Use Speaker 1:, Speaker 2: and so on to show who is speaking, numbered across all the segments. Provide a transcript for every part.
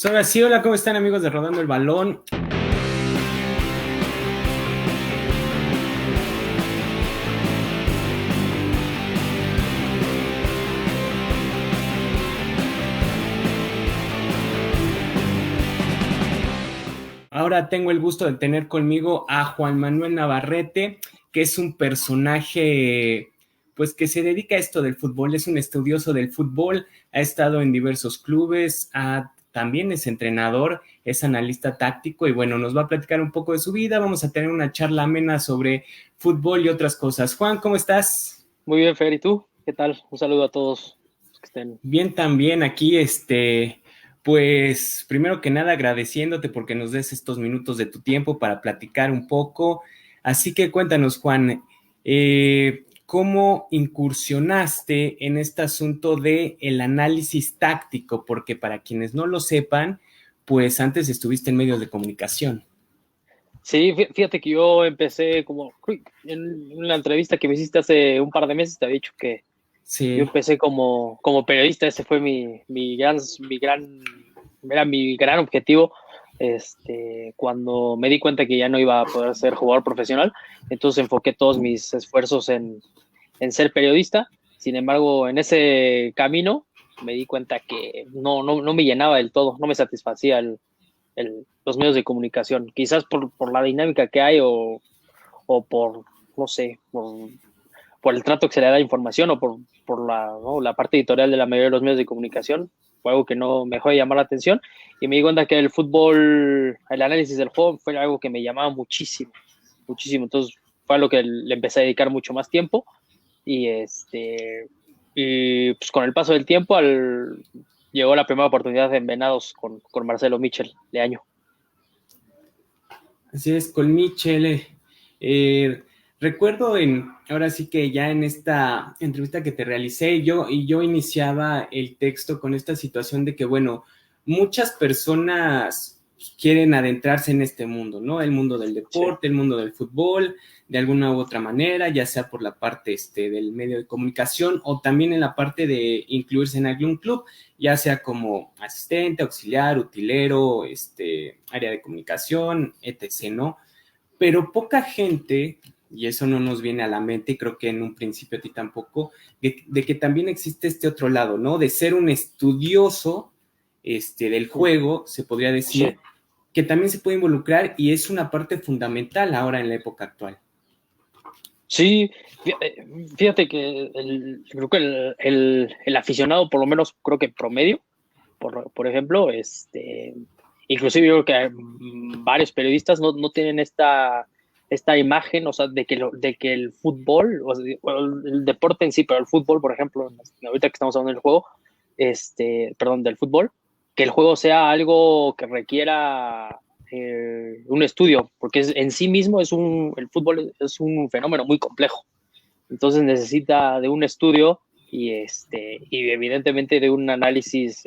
Speaker 1: Ahora sí, hola, ¿cómo están amigos de Rodando el Balón? Ahora tengo el gusto de tener conmigo a Juan Manuel Navarrete, que es un personaje, pues que se dedica a esto del fútbol, es un estudioso del fútbol, ha estado en diversos clubes, también es entrenador, es analista táctico y bueno, nos va a platicar un poco de su vida, vamos a tener una charla amena sobre fútbol y otras cosas. Juan, ¿cómo estás?
Speaker 2: Muy bien, Fer, ¿y tú? ¿Qué tal? Un saludo a todos los que estén.
Speaker 1: Bien, también aquí, pues primero que nada agradeciéndote porque nos des estos minutos de tu tiempo para platicar un poco. Así que cuéntanos, Juan, ¿cómo incursionaste en este asunto de el análisis táctico? Porque para quienes no lo sepan, pues antes estuviste en medios de comunicación.
Speaker 2: Sí, fíjate que yo empecé en una entrevista que me hiciste hace un par de meses, te había dicho que yo
Speaker 1: Sí.
Speaker 2: empecé como periodista. Ese fue era mi gran objetivo. Cuando me di cuenta que ya no iba a poder ser jugador profesional, entonces enfoqué todos mis esfuerzos en ser periodista. Sin embargo, en ese camino me di cuenta que no me llenaba del todo, no me satisfacía los medios de comunicación. Quizás por la dinámica que hay o por, no sé, por el trato que se le da a la información o por ¿no? la parte editorial de la mayoría de los medios de comunicación. Fue algo que no me dejó de llamar la atención y me di cuenta que el fútbol, el análisis del juego fue algo que me llamaba muchísimo, muchísimo. Entonces fue algo que le empecé a dedicar mucho más tiempo y y pues con el paso del tiempo llegó la primera oportunidad en Venados con Marcelo Michel de año.
Speaker 1: Así es, con Michelle. Eh, recuerdo ahora sí que ya en esta entrevista que te realicé, yo iniciaba el texto con esta situación de que, bueno, muchas personas quieren adentrarse en este mundo, ¿no? El mundo del
Speaker 2: Sí.
Speaker 1: deporte, el mundo del fútbol, de alguna u otra manera, ya sea por la parte del medio de comunicación o también en la parte de incluirse en algún club, ya sea como asistente, auxiliar, utilero, área de comunicación, etc., ¿no? Pero poca gente, y eso no nos viene a la mente, y creo que en un principio a ti tampoco, de que también existe este otro lado, ¿no? De ser un estudioso del juego, se podría
Speaker 2: Sí,
Speaker 1: decir, que también se puede involucrar y es una parte fundamental ahora en la época actual.
Speaker 2: sí, fíjate que creo que el aficionado, por lo menos creo que promedio, por ejemplo, inclusive yo creo que varios periodistas no tienen esta imagen, o sea, de que el fútbol, o sea, bueno, el deporte en sí, pero el fútbol, por ejemplo, ahorita que estamos hablando del juego, perdón, del fútbol, que el juego sea algo que requiera un estudio, porque en sí mismo el fútbol es un fenómeno muy complejo. Entonces necesita de un estudio y evidentemente de un análisis,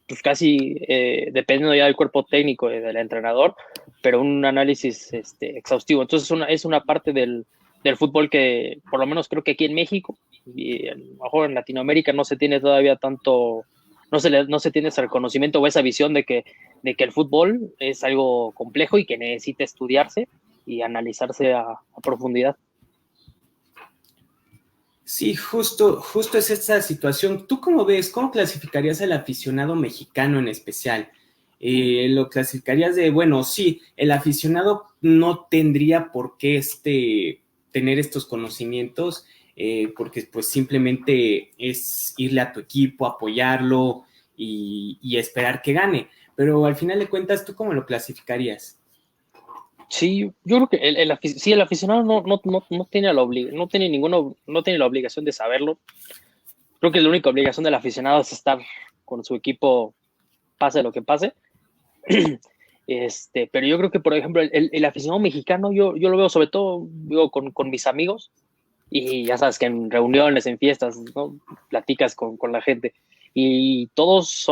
Speaker 2: pues casi dependiendo ya del cuerpo técnico del entrenador, pero un análisis exhaustivo. Entonces es una parte del fútbol que por lo menos creo que aquí en México y a lo mejor en Latinoamérica no se tiene todavía tanto, no se tiene ese reconocimiento o esa visión de que el fútbol es algo complejo y que necesita estudiarse y analizarse a profundidad.
Speaker 1: Sí, justo es esta situación. ¿Tú cómo ves? ¿Cómo clasificarías al aficionado mexicano en especial? ¿Lo clasificarías de, bueno, sí, el aficionado no tendría por qué tener estos conocimientos, porque pues simplemente es irle a tu equipo, apoyarlo y esperar que gane. Pero al final de cuentas, ¿tú cómo lo clasificarías?
Speaker 2: Sí, yo creo que sí, el aficionado no tiene no tiene no tiene la obligación de saberlo. Creo que la única obligación del aficionado es estar con su equipo, pase lo que pase. Pero yo creo que, por ejemplo, el aficionado mexicano, yo lo veo sobre todo digo, con mis amigos, y ya sabes que en reuniones, en fiestas, ¿no? Platicas con la gente, y todos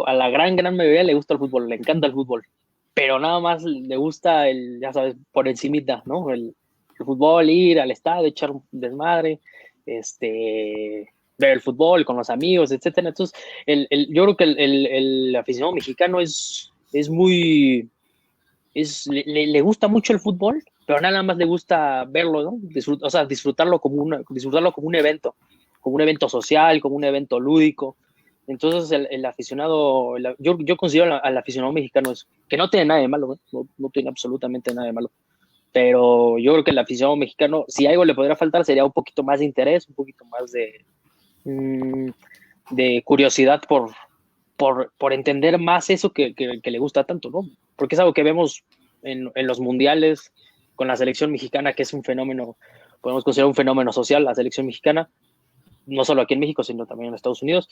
Speaker 2: a la gran mayoría le gusta el fútbol, le encanta el fútbol, pero nada más le gusta ya sabes, por encimita, ¿no? El fútbol, ir al estadio, echar un desmadre, este, ver el fútbol con los amigos, etcétera. Entonces, yo creo que el aficionado mexicano es muy, le gusta mucho el fútbol, pero nada más le gusta verlo, ¿no? O sea, disfrutarlo como como un evento social, como un evento lúdico. Entonces, el aficionado, yo considero al aficionado mexicano eso, que no tiene nada de malo, ¿no? No tiene absolutamente nada de malo. Pero yo creo que el aficionado mexicano, si algo le podría faltar, sería un poquito más de interés, un poquito más de curiosidad por entender más eso que le gusta tanto, ¿no? Porque es algo que vemos en los mundiales con la selección mexicana, que es un fenómeno, podemos considerar un fenómeno social, la selección mexicana, no solo aquí en México, sino también en Estados Unidos.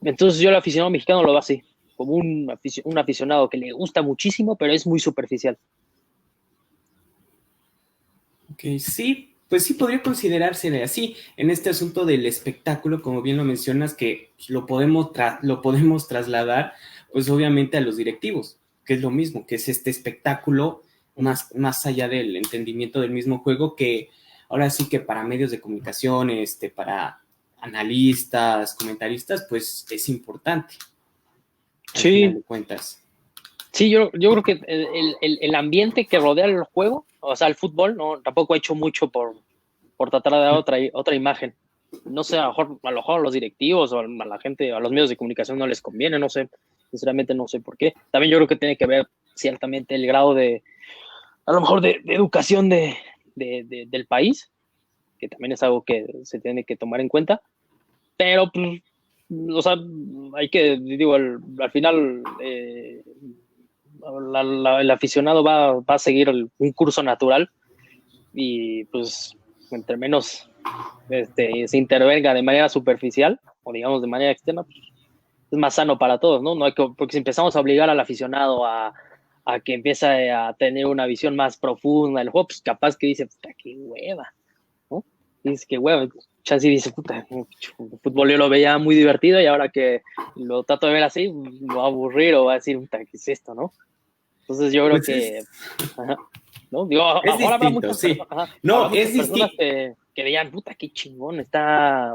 Speaker 2: Entonces yo el aficionado mexicano lo veo así, como un aficionado que le gusta muchísimo, pero es muy superficial.
Speaker 1: Ok, sí, pues sí podría considerarse de así en este asunto del espectáculo, como bien lo mencionas, que lo podemos trasladar, pues obviamente a los directivos, que es lo mismo, que es este espectáculo más allá del entendimiento del mismo juego, que ahora sí que para medios de comunicación, para analistas, comentaristas, pues es importante, al final de
Speaker 2: Sí,
Speaker 1: cuentas.
Speaker 2: sí, yo creo que el ambiente que rodea el juego, o sea, el fútbol, no, tampoco ha hecho mucho por tratar de dar otra imagen. No sé, a lo mejor a los directivos o a la gente, a los medios de comunicación no les conviene, no sé, sinceramente no sé por qué. También yo creo que tiene que ver ciertamente el grado a lo mejor de educación del país, que también es algo que se tiene que tomar en cuenta, pero pues, o sea, hay que, digo, al final el aficionado va a seguir un curso natural y pues entre menos se intervenga de manera superficial o digamos de manera externa, pues, es más sano para todos, ¿no? Porque si empezamos a obligar al aficionado a que empiece a tener una visión más profunda del juego, pues capaz que dice, puta, qué hueva, ¿no? Dice que hueva, chance dice, puta, el fútbol yo lo veía muy divertido y ahora que lo trato de ver así, me va a aburrir o va a decir, puta, ¿qué es esto, no? Entonces yo creo
Speaker 1: Pues
Speaker 2: que, ajá, ¿no? Digo, a lo
Speaker 1: es
Speaker 2: mejor habrá
Speaker 1: distinto,
Speaker 2: muchas
Speaker 1: sí.
Speaker 2: personas, ajá, habrá
Speaker 1: No,
Speaker 2: muchas
Speaker 1: es
Speaker 2: personas
Speaker 1: distinto.
Speaker 2: que digan, puta, qué chingón,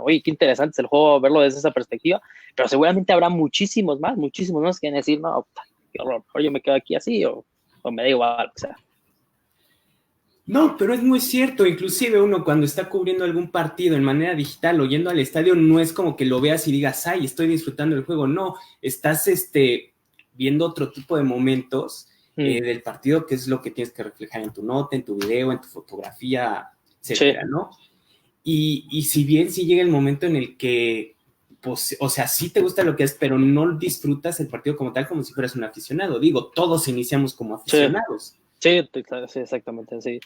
Speaker 2: oye, qué interesante es el juego, verlo desde esa perspectiva, pero seguramente habrá muchísimos más que van a decir, no, puta, qué horror, oye, me quedo aquí así o me da igual, o sea.
Speaker 1: No, pero es muy cierto, inclusive uno cuando está cubriendo algún partido en manera digital o yendo al estadio, no es como que lo veas y digas, ay, estoy disfrutando del juego, no, estás viendo otro tipo de momentos del partido, que es lo que tienes que reflejar en tu nota, en tu video, en tu fotografía, etcétera,
Speaker 2: Sí,
Speaker 1: ¿no? Y si bien sí llega el momento en el que, pues, o sea, sí te gusta lo que es, pero no disfrutas el partido como tal, como si fueras un aficionado. Digo, todos iniciamos como
Speaker 2: sí,
Speaker 1: aficionados,
Speaker 2: sí, exactamente, sí.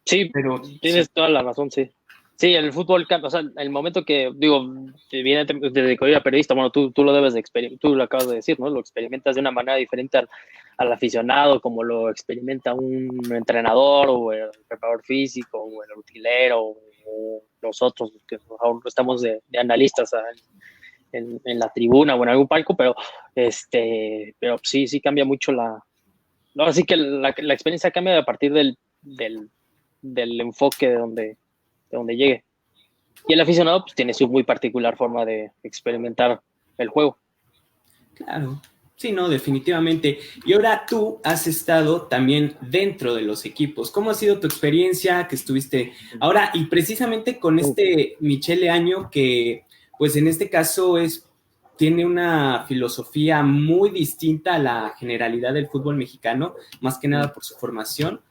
Speaker 2: Sí,
Speaker 1: pero sí.
Speaker 2: tienes toda la razón, sí. Sí, el fútbol, o sea, el momento que, digo, viene desde que yo era periodista, bueno, tú lo debes de experimentar, tú lo acabas de decir, ¿no? Lo experimentas de una manera diferente al aficionado, como lo experimenta un entrenador o el preparador físico o el utilero o nosotros que aún estamos de analistas en la tribuna o en algún palco, pero sí cambia mucho no, así que la experiencia cambia a partir del enfoque de donde llegue. Y el aficionado pues tiene su muy particular forma de experimentar el juego.
Speaker 1: Claro, sí, no, definitivamente. Y ahora tú has estado también dentro de los equipos. ¿Cómo ha sido tu experiencia que estuviste ahora? Y precisamente con Michele Año, que pues en este caso tiene una filosofía muy distinta a la generalidad del fútbol mexicano, más que nada por su formación.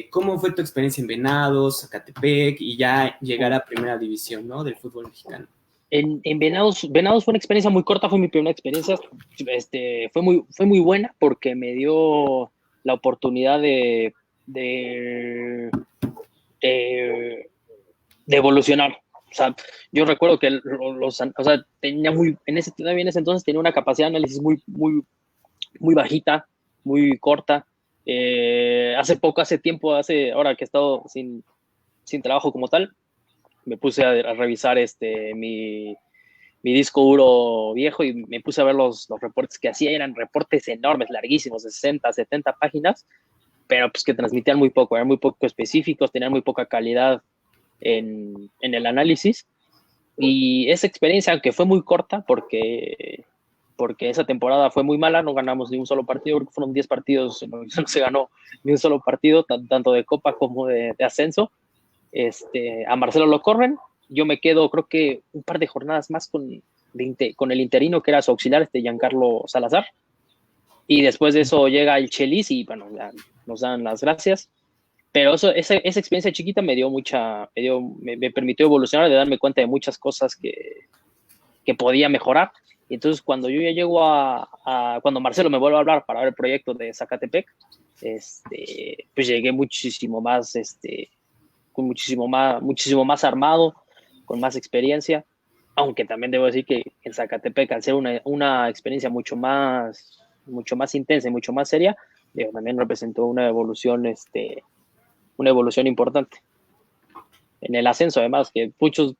Speaker 1: ¿Cómo fue tu experiencia en Venados, Zacatepec y ya llegar a primera división, ¿no? Del fútbol mexicano?
Speaker 2: En Venados fue una experiencia muy corta, fue mi primera experiencia. Fue muy buena porque me dio la oportunidad de, de evolucionar. O sea, yo recuerdo que o sea, todavía en ese entonces tenía una capacidad de análisis muy bajita, muy corta. Ahora que he estado sin trabajo como tal, me puse a revisar mi disco duro viejo y me puse a ver los reportes que hacía. Eran reportes enormes, larguísimos, de 60, 70 páginas, pero pues que transmitían muy poco, eran muy poco específicos, tenían muy poca calidad en el análisis. Y esa experiencia, aunque fue muy corta, porque esa temporada fue muy mala, no ganamos ni un solo partido, creo que fueron 10 partidos, no se ganó ni un solo partido, tanto de Copa como de ascenso. A Marcelo lo corren, yo me quedo creo que un par de jornadas más con el interino que era su auxiliar, Giancarlo Salazar, y después de eso llega el Chelis y bueno, ya nos dan las gracias. Pero esa experiencia chiquita me permitió evolucionar, de darme cuenta de muchas cosas que podía mejorar. Y entonces cuando yo ya llego cuando Marcelo me vuelve a hablar para ver el proyecto de Zacatepec, pues llegué muchísimo más, con muchísimo más armado, con más experiencia, aunque también debo decir que en Zacatepec, al ser una experiencia mucho más intensa y mucho más seria, también representó una evolución importante. En el ascenso, además, que muchos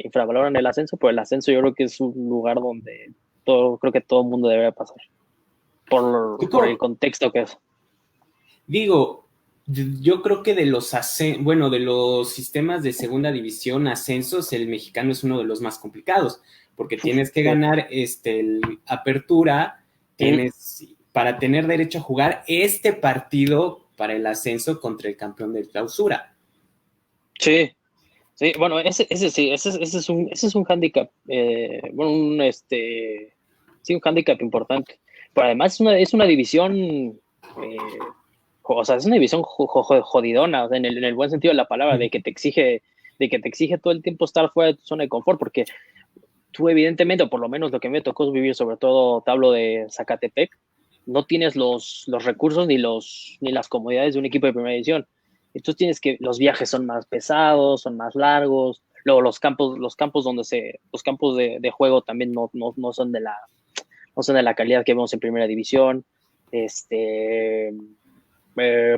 Speaker 2: infravaloran el ascenso, pero el ascenso yo creo que es un lugar donde creo que todo el mundo debería pasar, por el contexto que es.
Speaker 1: Digo, yo creo que de los sistemas de segunda división, ascensos, el mexicano es uno de los más complicados, porque tienes que ganar el apertura, para tener derecho a jugar este partido para el ascenso contra el campeón de clausura.
Speaker 2: Sí, bueno, ese es un hándicap, un hándicap importante. Pero además es una división, o sea, es una división jodidona, o sea, en el buen sentido de la palabra, de que te exige todo el tiempo estar fuera de tu zona de confort, porque tú evidentemente, o por lo menos lo que me tocó vivir, sobre todo te hablo de Zacatepec, no tienes los recursos ni las comodidades de un equipo de primera división. Entonces los viajes son más pesados, son más largos, luego los campos de juego también no son de la calidad que vemos en primera división.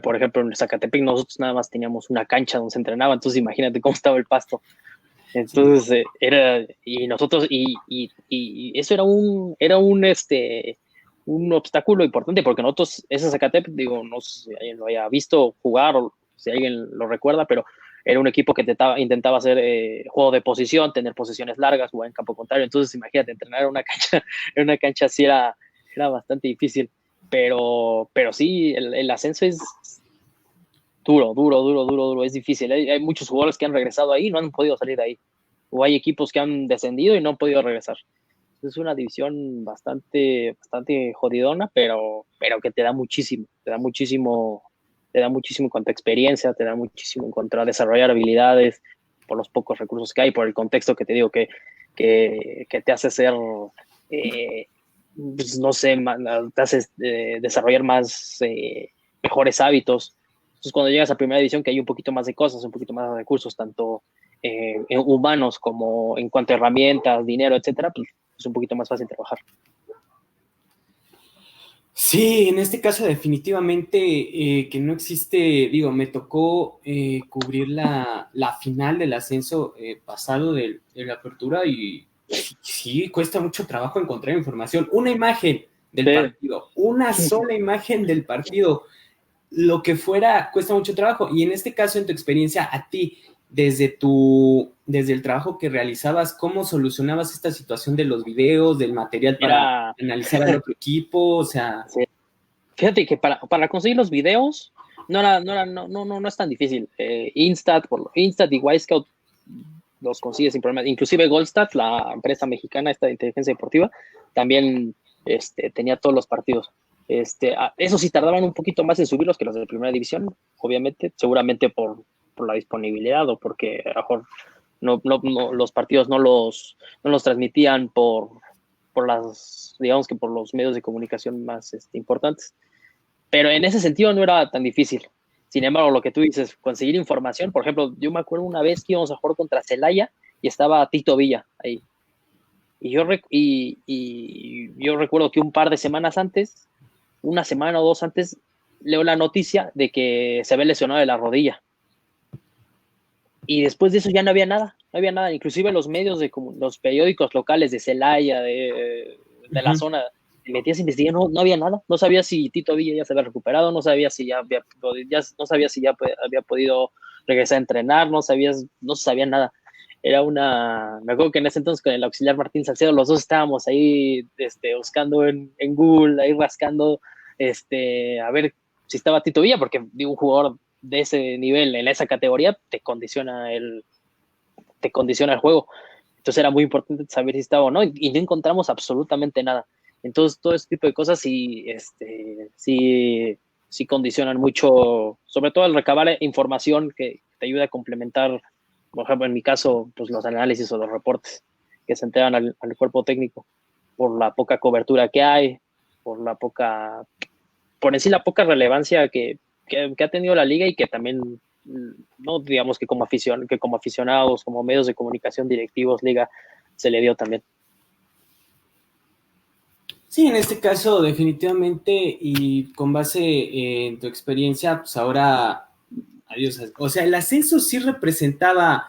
Speaker 2: Por ejemplo, en Zacatepec nosotros nada más teníamos una cancha donde se entrenaba, entonces imagínate cómo estaba el pasto. Entonces y eso era un obstáculo importante, porque nosotros, ese Zacatepec, digo, no sé si alguien lo haya visto jugar o si alguien lo recuerda, pero era un equipo que intentaba hacer juego de posición, tener posiciones largas, jugar en campo contrario. Entonces, imagínate, entrenar en una cancha así era bastante difícil. Pero sí, el ascenso es duro, es difícil. Hay muchos jugadores que han regresado ahí y no han podido salir de ahí. O hay equipos que han descendido y no han podido regresar. Es una división bastante jodidona, pero que te da muchísimo en cuanto a experiencia, te da muchísimo en cuanto a desarrollar habilidades, por los pocos recursos que hay, por el contexto que te digo que te hace ser, pues no sé, te hace desarrollar mejores hábitos. Entonces, cuando llegas a primera división, que hay un poquito más de cosas, un poquito más de recursos, tanto humanos como en cuanto a herramientas, dinero, etcétera, pues es un poquito más fácil trabajar.
Speaker 1: Sí, en este caso definitivamente que no existe, digo, me tocó cubrir la final del ascenso pasado de la apertura y sí, cuesta mucho trabajo encontrar información. Una imagen del partido, una sola imagen del partido, lo que fuera, cuesta mucho trabajo. Y en este caso, en tu experiencia, a ti, desde el trabajo que realizabas, ¿cómo solucionabas esta situación de los videos, del material para analizar al otro equipo? O sea...
Speaker 2: Sí. Fíjate que para conseguir los videos no es tan difícil. Instat y Wisecout los consigues sin problema. Inclusive Goldstat, la empresa mexicana esta de inteligencia deportiva, también tenía todos los partidos. Eso sí tardaban un poquito más en subirlos que los de primera división, obviamente, seguramente por la disponibilidad o porque a lo mejor no, los partidos no los transmitían por digamos que por los medios de comunicación más importantes. Pero en ese sentido no era tan difícil. Sin embargo, lo que tú dices, conseguir información, por ejemplo, yo me acuerdo una vez que íbamos a jugar contra Celaya y estaba Tito Villa ahí. Y yo recuerdo que un par de semanas antes, una semana o dos antes, leo la noticia de que se había lesionado de la rodilla. Y después de eso ya no había nada. Inclusive los medios los periódicos locales de Celaya, de la zona, te metías a investigar, no había nada. No sabía si Tito Villa ya se había recuperado, no sabía si ya había podido regresar a entrenar, no se sabía nada. me acuerdo que en ese entonces con el auxiliar Martín Salcedo, los dos estábamos ahí buscando en Google, ahí rascando, a ver si estaba Tito Villa, porque un jugador de ese nivel, en esa categoría, te condiciona el juego. Entonces era muy importante saber si estaba o no, y no encontramos absolutamente nada. Entonces todo ese tipo de cosas sí condicionan mucho, sobre todo al recabar información que te ayuda a complementar, por ejemplo, en mi caso, pues los análisis o los reportes que se entregan al cuerpo técnico, por la poca cobertura que hay, por en sí la poca relevancia que ha tenido la liga, y que también, no digamos que como aficionados, como medios de comunicación, directivos, liga, se le dio también.
Speaker 1: Sí, en este caso definitivamente, y con base en tu experiencia, pues ahora, adiós. O sea, el ascenso sí representaba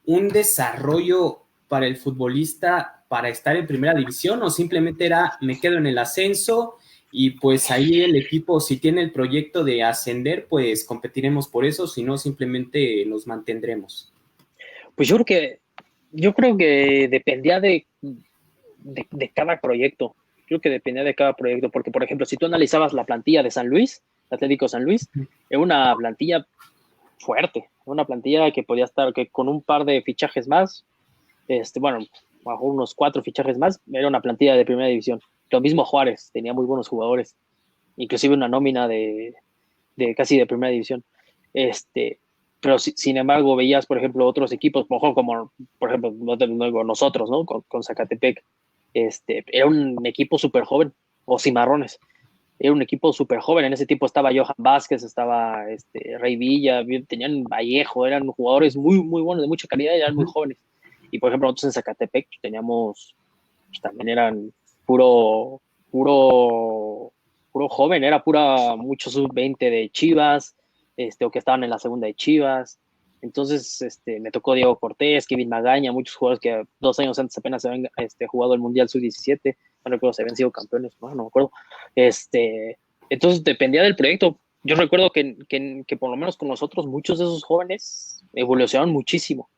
Speaker 1: un desarrollo para el futbolista para estar en primera división, o simplemente era me quedo en el ascenso y pues ahí el equipo, si tiene el proyecto de ascender, pues competiremos por eso, si no simplemente nos mantendremos.
Speaker 2: Pues yo creo que dependía de cada proyecto. Creo que dependía de cada proyecto, porque, por ejemplo, si tú analizabas la plantilla de San Luis, Atlético San Luis, era una plantilla fuerte, una plantilla que podía estar, que con un par de fichajes más, bueno, bajo unos 4 fichajes más, era una plantilla de primera división. Lo mismo Juárez, tenía muy buenos jugadores, inclusive una nómina de casi de primera división. Pero sin embargo, veías, por ejemplo, otros equipos, como por ejemplo, nosotros, ¿no? Con Zacatepec, era un equipo súper joven, o Cimarrones, era un equipo súper joven. En ese tiempo estaba Johan Vázquez, estaba Rey Villa, tenían Vallejo, eran jugadores muy, muy buenos, de mucha calidad, y eran muy jóvenes. Y por ejemplo, nosotros en Zacatepec teníamos, pues, también eran puro, puro, puro joven, era mucho sub-20 de Chivas, o que estaban en la segunda de Chivas. Entonces, me tocó Diego Cortés, Kevin Magaña, muchos jugadores que 2 años antes apenas se habían jugado el Mundial Sub-17, no recuerdo si habían sido campeones, no me acuerdo. Entonces, dependía del proyecto. Yo recuerdo que por lo menos con nosotros, muchos de esos jóvenes evolucionaron muchísimo,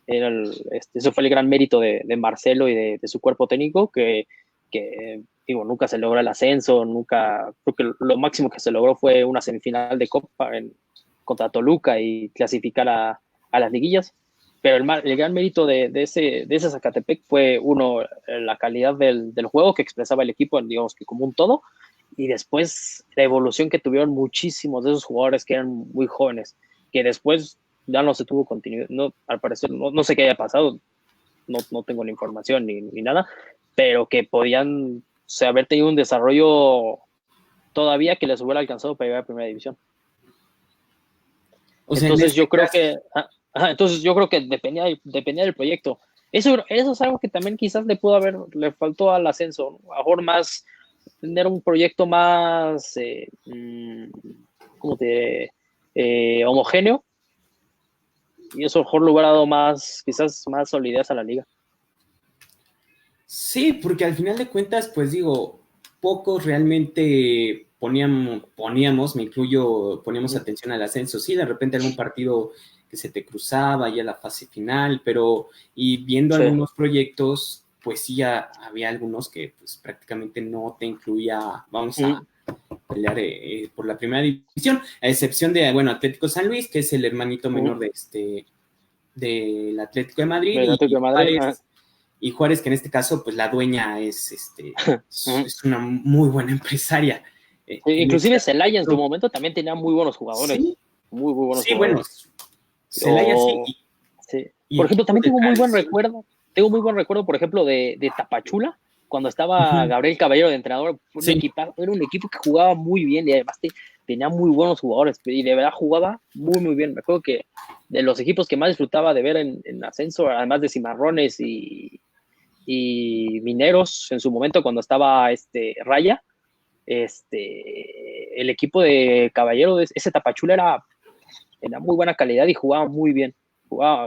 Speaker 2: eso fue el gran mérito de Marcelo y de su cuerpo técnico, que digo, nunca se logra el ascenso, creo que lo máximo que se logró fue una semifinal de Copa contra Toluca y clasificar a las liguillas. Pero el gran mérito de ese Zacatepec fue, uno, la calidad del juego que expresaba el equipo, digamos que como un todo, y después la evolución que tuvieron muchísimos de esos jugadores que eran muy jóvenes, que después ya no se tuvo continuidad, no, al parecer, no sé qué haya pasado, no tengo la información ni nada, pero que podían, o sea, haber tenido un desarrollo todavía que les hubiera alcanzado para llegar a primera división.
Speaker 1: O sea, entonces
Speaker 2: yo creo que dependía del proyecto. Eso es algo que también quizás le faltó al ascenso, ¿no? A lo mejor más tener un proyecto más, ¿cómo te diré? Homogéneo, y eso a lo mejor le hubiera dado quizás más solidez a la liga.
Speaker 1: sí, porque al final de cuentas, pues digo, pocos realmente poníamos, me incluyo, poníamos atención al ascenso. Sí, de repente algún partido que se te cruzaba ya la fase final, pero y viendo
Speaker 2: Sí.
Speaker 1: algunos proyectos, pues sí, ya había algunos que pues prácticamente no te incluía, vamos a pelear por la primera división, a excepción de, bueno, Atlético San Luis, que es el hermanito menor del Atlético de Madrid,
Speaker 2: Atlético de Madrid.
Speaker 1: Y Juárez, que en este caso, pues la dueña es una muy buena empresaria.
Speaker 2: Inclusive Celaya en su momento también tenía muy buenos jugadores.
Speaker 1: Sí,
Speaker 2: Muy, muy buenos
Speaker 1: sí,
Speaker 2: jugadores.
Speaker 1: bueno, Celaya sí.
Speaker 2: Sí. Por ejemplo, también tengo muy buen recuerdo. Tengo muy buen recuerdo, por ejemplo, de Tapachula, cuando estaba Gabriel Caballero de entrenador. Era un equipo que jugaba muy bien, y además tenía muy buenos jugadores, y de verdad jugaba muy, muy bien. Me acuerdo que de los equipos que más disfrutaba de ver en ascenso, además de Cimarrones y Mineros, en su momento cuando estaba Raya, el equipo de Caballero, ese Tapachula era muy buena calidad y jugaba muy bien.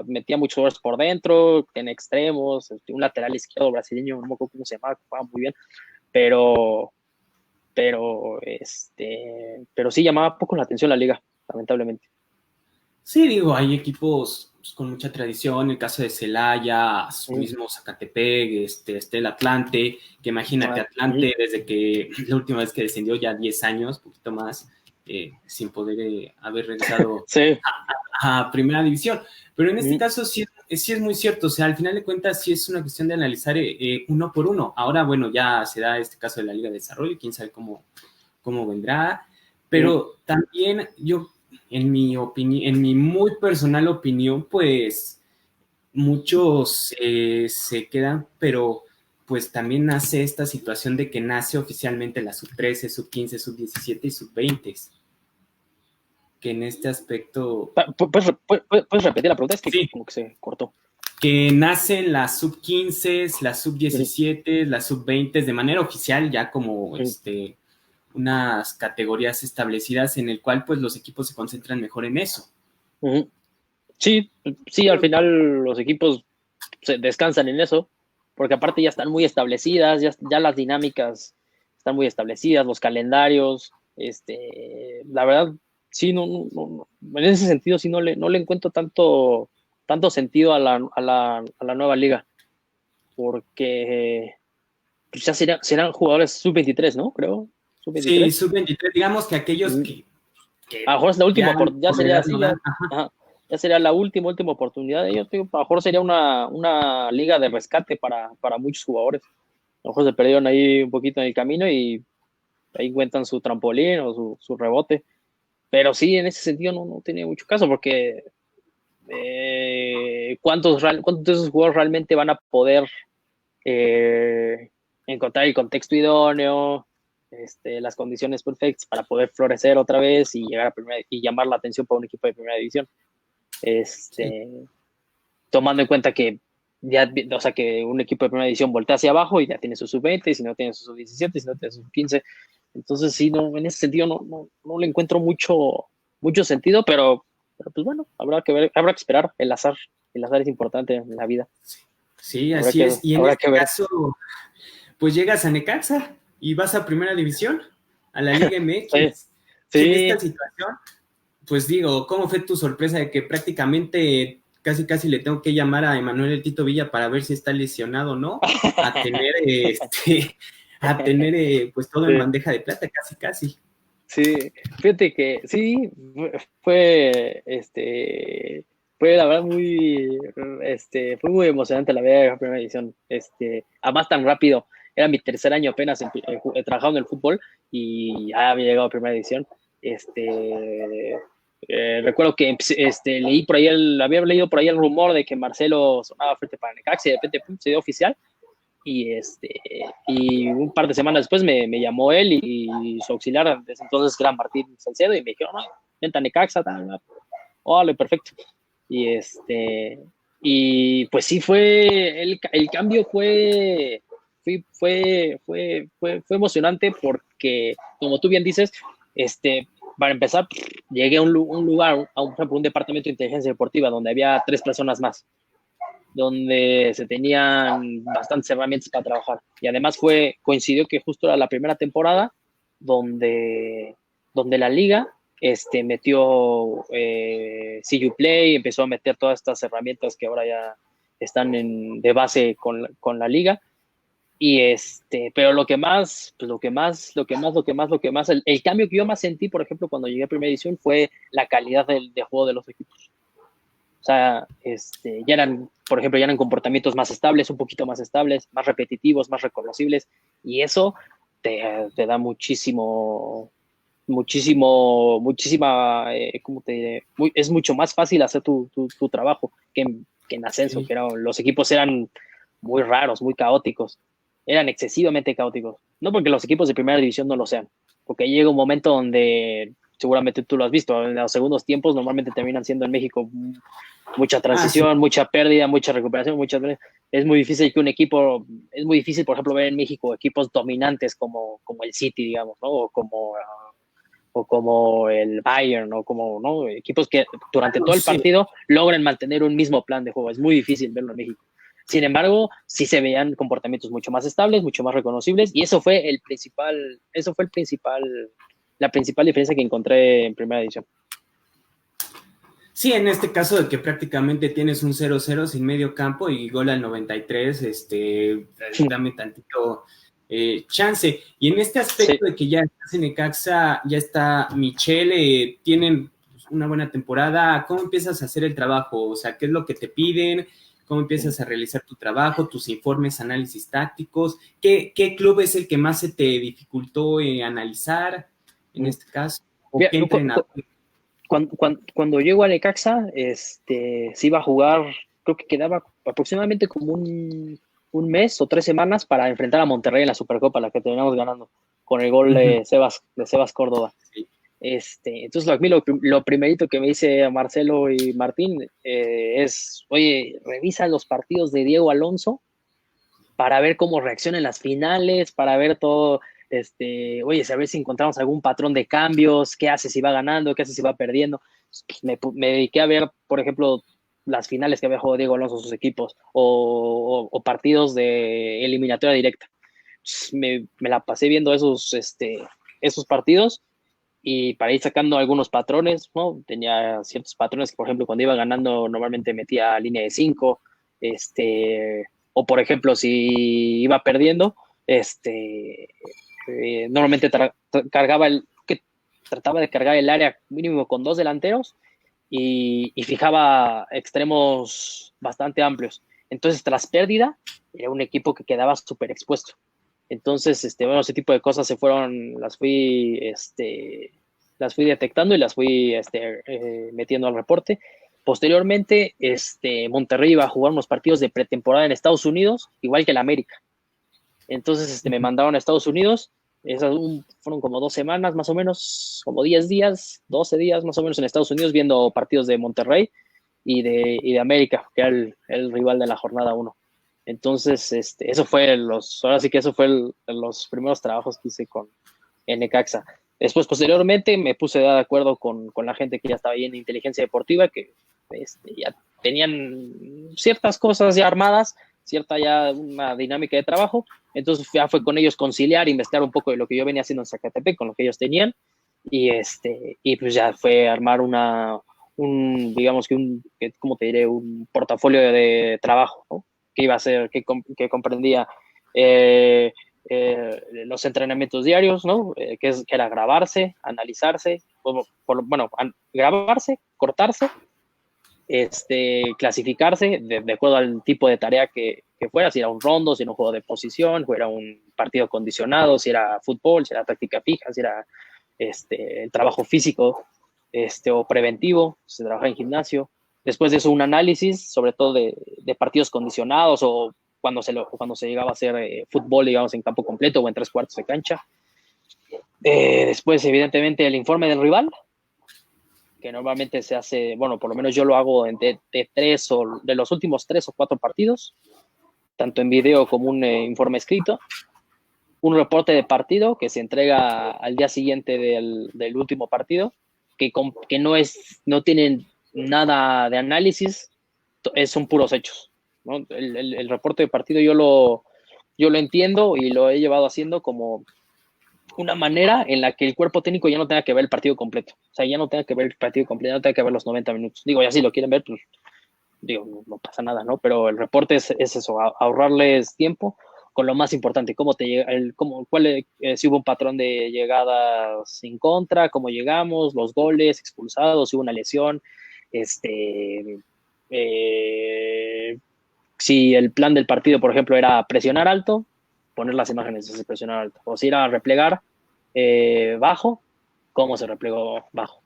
Speaker 2: Metía muchos goles por dentro, en extremos, un lateral izquierdo brasileño, no me acuerdo cómo se llamaba, jugaba muy bien, pero, pero sí llamaba poco la atención la liga, lamentablemente.
Speaker 1: Sí, digo, hay equipos pues, con mucha tradición, el caso de Celaya, su mismo Zacatepec, este el Atlante, que imagínate, Atlante desde que la última vez que descendió ya 10 años, poquito más, sin poder haber regresado
Speaker 2: Sí.
Speaker 1: a primera división. Pero en este caso sí es muy cierto, o sea, al final de cuentas sí es una cuestión de analizar uno por uno. Ahora, bueno, ya se da este caso de la Liga de Desarrollo, quién sabe cómo vendrá, pero también yo, en mi opinión, en mi muy personal opinión, pues muchos se quedan, pero pues también nace esta situación de que nace oficialmente la sub-13, sub-15, sub-17 y sub-20, que en este aspecto...
Speaker 2: ¿Puedes repetir la pregunta? Es que
Speaker 1: Sí,
Speaker 2: como que se cortó.
Speaker 1: que nacen las sub-15, las sub-17, las sub-20 de manera oficial, ya como unas categorías establecidas en el cual pues los equipos se concentran mejor en eso.
Speaker 2: Sí, sí, al final los equipos se descansan en eso, porque aparte ya están muy establecidas, ya las dinámicas están muy establecidas, los calendarios, la verdad, sí, no, en ese sentido sí no le encuentro tanto sentido a la nueva liga, porque pues ya serán jugadores sub-23, ¿no? Creo,
Speaker 1: Sí,
Speaker 2: sub-23.
Speaker 1: sub-23, digamos que aquellos
Speaker 2: A lo mejor es la última,
Speaker 1: ya
Speaker 2: ya
Speaker 1: por la
Speaker 2: sería
Speaker 1: edad
Speaker 2: así,
Speaker 1: no dan. Ajá.
Speaker 2: ya sería la última oportunidad de ellos. A lo mejor sería una liga de rescate para muchos jugadores. A lo mejor se perdieron ahí un poquito en el camino y ahí encuentran su trampolín o su rebote. Pero sí, en ese sentido no tiene mucho caso porque ¿cuántos de esos jugadores realmente van a poder encontrar el contexto idóneo, las condiciones perfectas para poder florecer otra vez y llegar a primera y llamar la atención para un equipo de primera división?
Speaker 1: Sí.
Speaker 2: Tomando en cuenta que ya, o sea, que un equipo de primera división voltea hacia abajo y ya tiene su sub-20, si no tiene su sub-17, si no tiene su sub-15. Entonces, sí, no, en ese sentido no le encuentro mucho sentido, pero pues bueno, habrá que esperar. El azar es importante en la vida.
Speaker 1: Sí, así es. Y en
Speaker 2: Habrá
Speaker 1: este
Speaker 2: que ver.
Speaker 1: caso, pues llegas a Necaxa y vas a primera división, a la Liga MX.
Speaker 2: Sí.
Speaker 1: Y en esta situación, pues digo, ¿cómo fue tu sorpresa de que prácticamente casi le tengo que llamar a Emanuel El Tito Villa para ver si está lesionado o no? A tener pues todo en bandeja de plata, casi.
Speaker 2: Sí, fíjate que sí, fue, fue la verdad fue muy emocionante la ver la primera edición, además tan rápido, era mi tercer año apenas trabajando en el fútbol y ya había llegado a primera edición, recuerdo que había leído por ahí el rumor de que Marcelo sonaba frente para Necaxa y de repente se dio oficial. Y un par de semanas después me llamó él y su auxiliar, desde entonces era Martín Salcedo, y me dijeron, no, vente a Necaxa, tal. Vale, perfecto. Y pues sí el cambio fue emocionante porque, como tú bien dices, para empezar, llegué a un lugar, por ejemplo, un departamento de inteligencia deportiva donde había 3 personas más, donde se tenían bastantes herramientas para trabajar. Y además coincidió que justo era la primera temporada donde la liga metió CU Play, empezó a meter todas estas herramientas que ahora ya están de base con la liga. Y pero lo que más, el cambio que yo más sentí, por ejemplo, cuando llegué a primera edición, fue la calidad de juego de los equipos. O sea, por ejemplo, ya eran comportamientos más estables, un poquito más estables, más repetitivos, más reconocibles, y eso te da muchísima, ¿cómo te diré? Es mucho más fácil hacer tu trabajo que en ascenso,
Speaker 1: Sí.
Speaker 2: que los equipos eran muy raros, muy caóticos, eran excesivamente caóticos. No porque los equipos de primera división no lo sean, porque llega un momento donde, seguramente tú lo has visto, en los segundos tiempos normalmente terminan siendo en México mucha
Speaker 1: Sí.
Speaker 2: transición, mucha pérdida, mucha recuperación, muchas veces es muy difícil es muy difícil, por ejemplo, ver en México equipos dominantes como el City, digamos, ¿no? O como el Bayern, o como, ¿no? Equipos que durante todo el
Speaker 1: Sí.
Speaker 2: partido logran mantener un mismo plan de juego. Es muy difícil verlo en México. Sin embargo, sí se veían comportamientos mucho más estables, mucho más reconocibles, y la principal diferencia que encontré en primera edición.
Speaker 1: Sí, en este caso de que prácticamente tienes un 0-0 sin medio campo y gol al 93, dame tantito chance. Y en este
Speaker 2: Sí.
Speaker 1: aspecto de que ya estás en Necaxa, ya está Michelle, tienen una buena temporada, ¿cómo empiezas a hacer el trabajo? O sea, ¿qué es lo que te piden? ¿Cómo empiezas a realizar tu trabajo, tus informes, análisis tácticos? ¿Qué club es el que más se te dificultó analizar en este caso? ¿O qué entrenador?
Speaker 2: Cuando llego a Necaxa, se iba a jugar, creo que quedaba aproximadamente como un mes o 3 semanas para enfrentar a Monterrey en la Supercopa, la que terminamos ganando, con el gol de Sebas Córdoba.
Speaker 1: Sí.
Speaker 2: Entonces, a mí lo primerito que me dice Marcelo y Martín es, oye, revisa los partidos de Diego Alonso para ver cómo reacciona en las finales, para ver todo, oye, a ver si encontramos algún patrón de cambios, qué hace si va ganando, qué hace si va perdiendo. Me dediqué a ver, por ejemplo, las finales que había jugado Diego Alonso sus equipos o partidos de eliminatoria directa. Me la pasé viendo esos partidos y para ir sacando algunos patrones, ¿no? Tenía ciertos patrones que, por ejemplo, cuando iba ganando normalmente metía línea de 5, o por ejemplo, si iba perdiendo, normalmente trataba de cargar el área mínimo con 2 delanteros y fijaba extremos bastante amplios. Entonces, tras pérdida, era un equipo que quedaba súper expuesto. Entonces, bueno, ese tipo de cosas las fui detectando y las fui metiendo al reporte. Posteriormente, Monterrey iba a jugar unos partidos de pretemporada en Estados Unidos, igual que el América. Entonces, me mandaron a Estados Unidos. Fueron como 2 semanas, más o menos, como 10 días, 12 días más o menos en Estados Unidos viendo partidos de Monterrey y de América, que era el rival de la jornada 1. Entonces, ahora sí que eso fue los primeros trabajos que hice en Necaxa. Después, posteriormente, me puse de acuerdo con la gente que ya estaba ahí en inteligencia deportiva, que ya tenían ciertas cosas ya armadas, cierta ya una dinámica de trabajo. Entonces ya fue con ellos conciliar, investigar un poco de lo que yo venía haciendo en Zacatepec, con lo que ellos tenían, y pues ya fue armar digamos que ¿cómo te diré? Un portafolio de trabajo, ¿no? Que iba a ser, que comprendía los entrenamientos diarios, ¿no? Que era grabarse, analizarse, grabarse, cortarse, clasificarse de acuerdo al tipo de tarea que fuera, si era un rondo, si era un juego de posición, si era un partido condicionado, si era fútbol, si era táctica fija, si era el trabajo físico o preventivo, si se trabajaba en gimnasio. Después de eso, un análisis, sobre todo de partidos condicionados o cuando se llegaba a hacer fútbol, digamos, en campo completo o en 3/4 de cancha. Después, evidentemente, el informe del rival, que normalmente se hace, bueno, por lo menos yo lo hago de los últimos 3 o 4 partidos, tanto en video como un informe escrito, un reporte de partido que se entrega al día siguiente del último partido, que no tienen nada de análisis, son puros hechos, ¿no? El reporte de partido yo lo entiendo y lo he llevado haciendo como una manera en la que el cuerpo técnico ya no tenga que ver el partido completo. O sea, ya no tenga que ver el partido completo, ya no tenga que ver los 90 minutos. Digo, ya si lo quieren ver, pues, digo, no pasa nada, ¿no? Pero el reporte es eso, ahorrarles tiempo con lo más importante, cómo te llega, si hubo un patrón de llegadas sin contra, cómo llegamos, los goles, expulsados, si hubo una lesión, si el plan del partido, por ejemplo, era presionar alto, poner las imágenes de presionar alto, o si era replegar bajo, cómo se replegó bajo.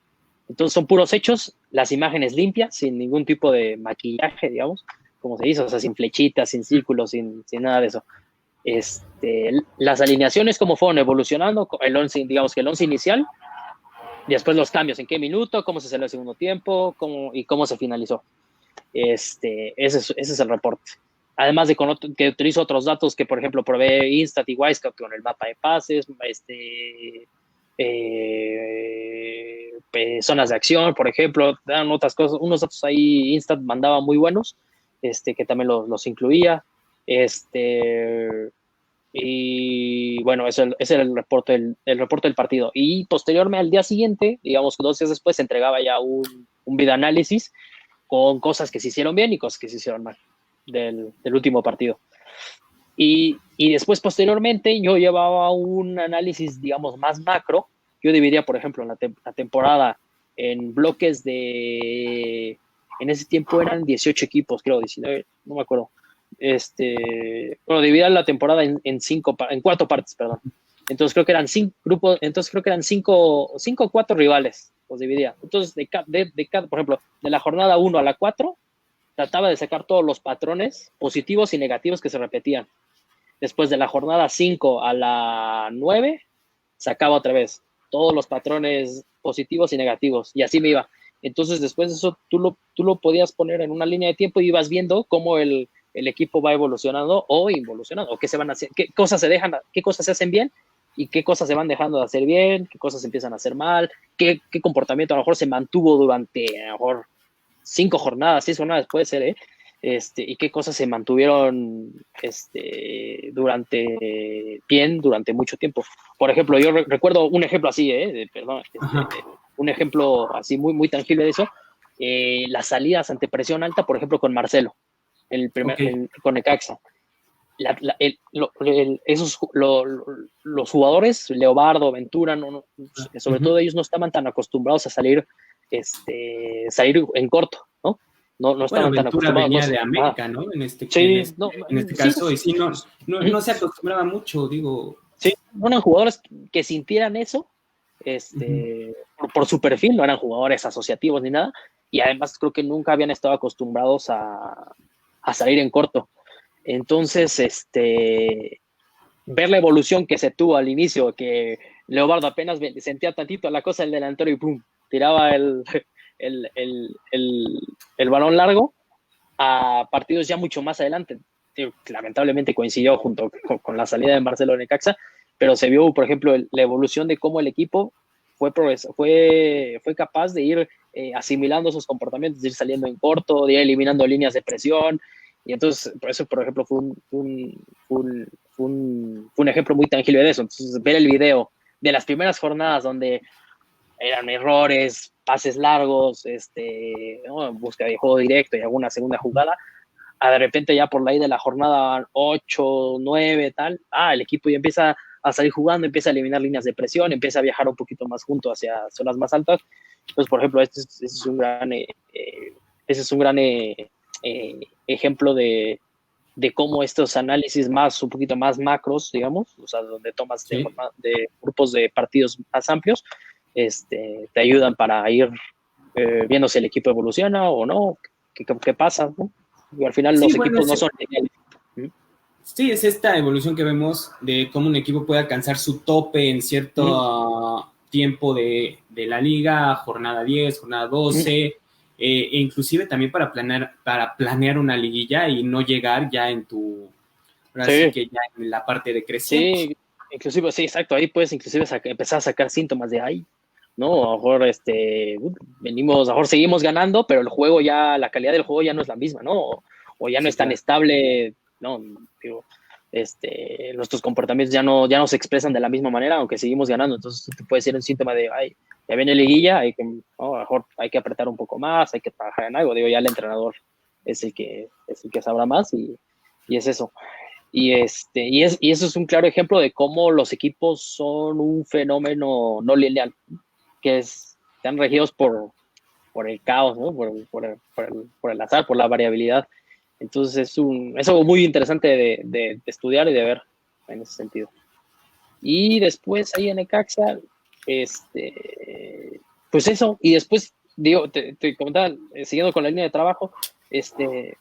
Speaker 2: Entonces son puros hechos, las imágenes limpias, sin ningún tipo de maquillaje, digamos, como se dice, o sea, sin flechitas, sin círculos, sin nada de eso. Las alineaciones, cómo fueron evolucionando, digamos que el 11 inicial, y después los cambios, en qué minuto, cómo se salió el segundo tiempo, y cómo se finalizó. Ese es el reporte. Además de que utilizo otros datos que, por ejemplo, provee Instat y Wisecout con el mapa de pases, zonas de acción, por ejemplo, dan otras cosas, unos datos ahí Instat mandaba muy buenos, que también los incluía. Y bueno, ese era el reporte del partido. Y posteriormente, al día siguiente, digamos 2 días después, se entregaba ya un videoanálisis con cosas que se hicieron bien y cosas que se hicieron mal del último partido. Y después, posteriormente, yo llevaba un análisis, digamos, más macro. Yo dividía, por ejemplo, la temporada en bloques en ese tiempo eran 18 equipos, creo, 19, no me acuerdo. Bueno, dividía la temporada en 4 partes, perdón. Entonces creo que eran 5 grupos, entonces creo que eran 5 o 4 rivales, los dividía. Entonces, por ejemplo, de la jornada 1 a la 4, trataba de sacar todos los patrones positivos y negativos que se repetían. Después de la jornada 5 a la 9, sacaba otra vez todos los patrones positivos y negativos, y así me iba. Entonces, después de eso, tú lo podías poner en una línea de tiempo y ibas viendo cómo el equipo va evolucionando o involucionando, o qué se van a hacer, qué cosas se hacen bien y qué cosas se van dejando de hacer bien, qué cosas se empiezan a hacer mal, qué comportamiento a lo mejor se mantuvo durante, a lo mejor, 5 jornadas, 6 jornadas puede ser, y qué cosas se mantuvieron durante mucho tiempo. Por ejemplo, yo recuerdo un ejemplo así, un ejemplo así muy, muy tangible de eso, las salidas ante presión alta, por ejemplo, con Marcelo, con Necaxa. Los jugadores, Leobardo, Ventura, sobre todo ellos no estaban tan acostumbrados a salir en corto, ¿no? No estaban tan acostumbrados.
Speaker 1: Venía de América, ¿no? En este caso, y sí, no se acostumbraba mucho, digo.
Speaker 2: Sí, no eran jugadores que sintieran eso, por su perfil, no eran jugadores asociativos ni nada, y además creo que nunca habían estado acostumbrados a salir en corto. Entonces, ver la evolución que se tuvo al inicio, que Leobardo apenas sentía tantito la cosa del delantero y ¡pum! Tiraba el balón largo, a partidos ya mucho más adelante. Lamentablemente coincidió junto con la salida de Marcelo Necaxa, pero se vio, por ejemplo, la evolución de cómo el equipo fue capaz de ir asimilando esos comportamientos, de ir saliendo en corto, de ir eliminando líneas de presión. Y entonces, por eso, por ejemplo, fue un ejemplo muy tangible de eso. Entonces, ver el video de las primeras jornadas donde eran errores, pases largos, ¿no? Búsqueda de juego directo y alguna segunda jugada, de repente ya por ahí de la jornada 8, 9, tal, el equipo ya empieza a salir jugando, empieza a eliminar líneas de presión, empieza a viajar un poquito más junto hacia zonas más altas. Entonces, por ejemplo, ese es un gran ejemplo de cómo estos análisis un poquito más macros, digamos, o sea, donde tomas de grupos de partidos más amplios, te ayudan para ir viendo si el equipo evoluciona o no, qué pasa, ¿no? Y al final los equipos no son geniales.
Speaker 1: Sí, es esta evolución que vemos de cómo un equipo puede alcanzar su tope en cierto tiempo de la liga, jornada 10, jornada 12, e inclusive también para planear una liguilla y no llegar ya en así que ya en la parte de crecer.
Speaker 2: Sí, inclusive, sí, exacto, ahí puedes inclusive empezar a sacar síntomas de ahí, ¿no? A lo mejor a lo mejor seguimos ganando, pero la calidad del juego ya no es la misma, ¿no? O ya no es tan estable, ¿no? Digo, nuestros comportamientos ya no se expresan de la misma manera, aunque seguimos ganando. Entonces te puede ser un síntoma de, ya viene liguilla, a lo mejor hay que apretar un poco más, hay que trabajar en algo. Digo, ya el entrenador es el que sabrá más y es eso. Y eso es un claro ejemplo de cómo los equipos son un fenómeno no lineal, que están regidos por el caos, ¿no? por el azar, por la variabilidad. Entonces es algo muy interesante de estudiar y de ver en ese sentido. Y después ahí en Necaxa, pues eso, y después, digo, te comentaba, siguiendo con la línea de trabajo,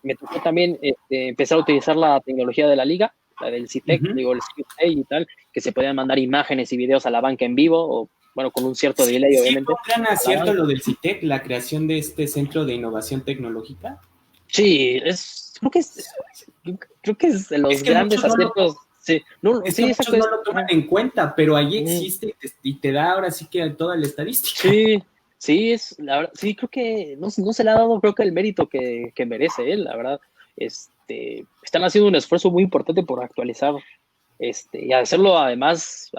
Speaker 2: me tocó también empezar a utilizar la tecnología de la liga, la del CITEC, digo, el CITEC y tal, que se podían mandar imágenes y videos a la banca en vivo, o bueno, con un cierto delay, obviamente.
Speaker 1: ¿Sí fue cierto lo del CITEC, la creación de este Centro de Innovación Tecnológica?
Speaker 2: Sí, creo que es de los grandes aciertos. Sí,
Speaker 1: muchos no lo toman en cuenta, pero ahí existe y te da ahora sí que toda la estadística.
Speaker 2: Sí, la verdad, sí, creo que no se le ha dado, creo que el mérito que merece él, la verdad. Están haciendo un esfuerzo muy importante por actualizar y hacerlo además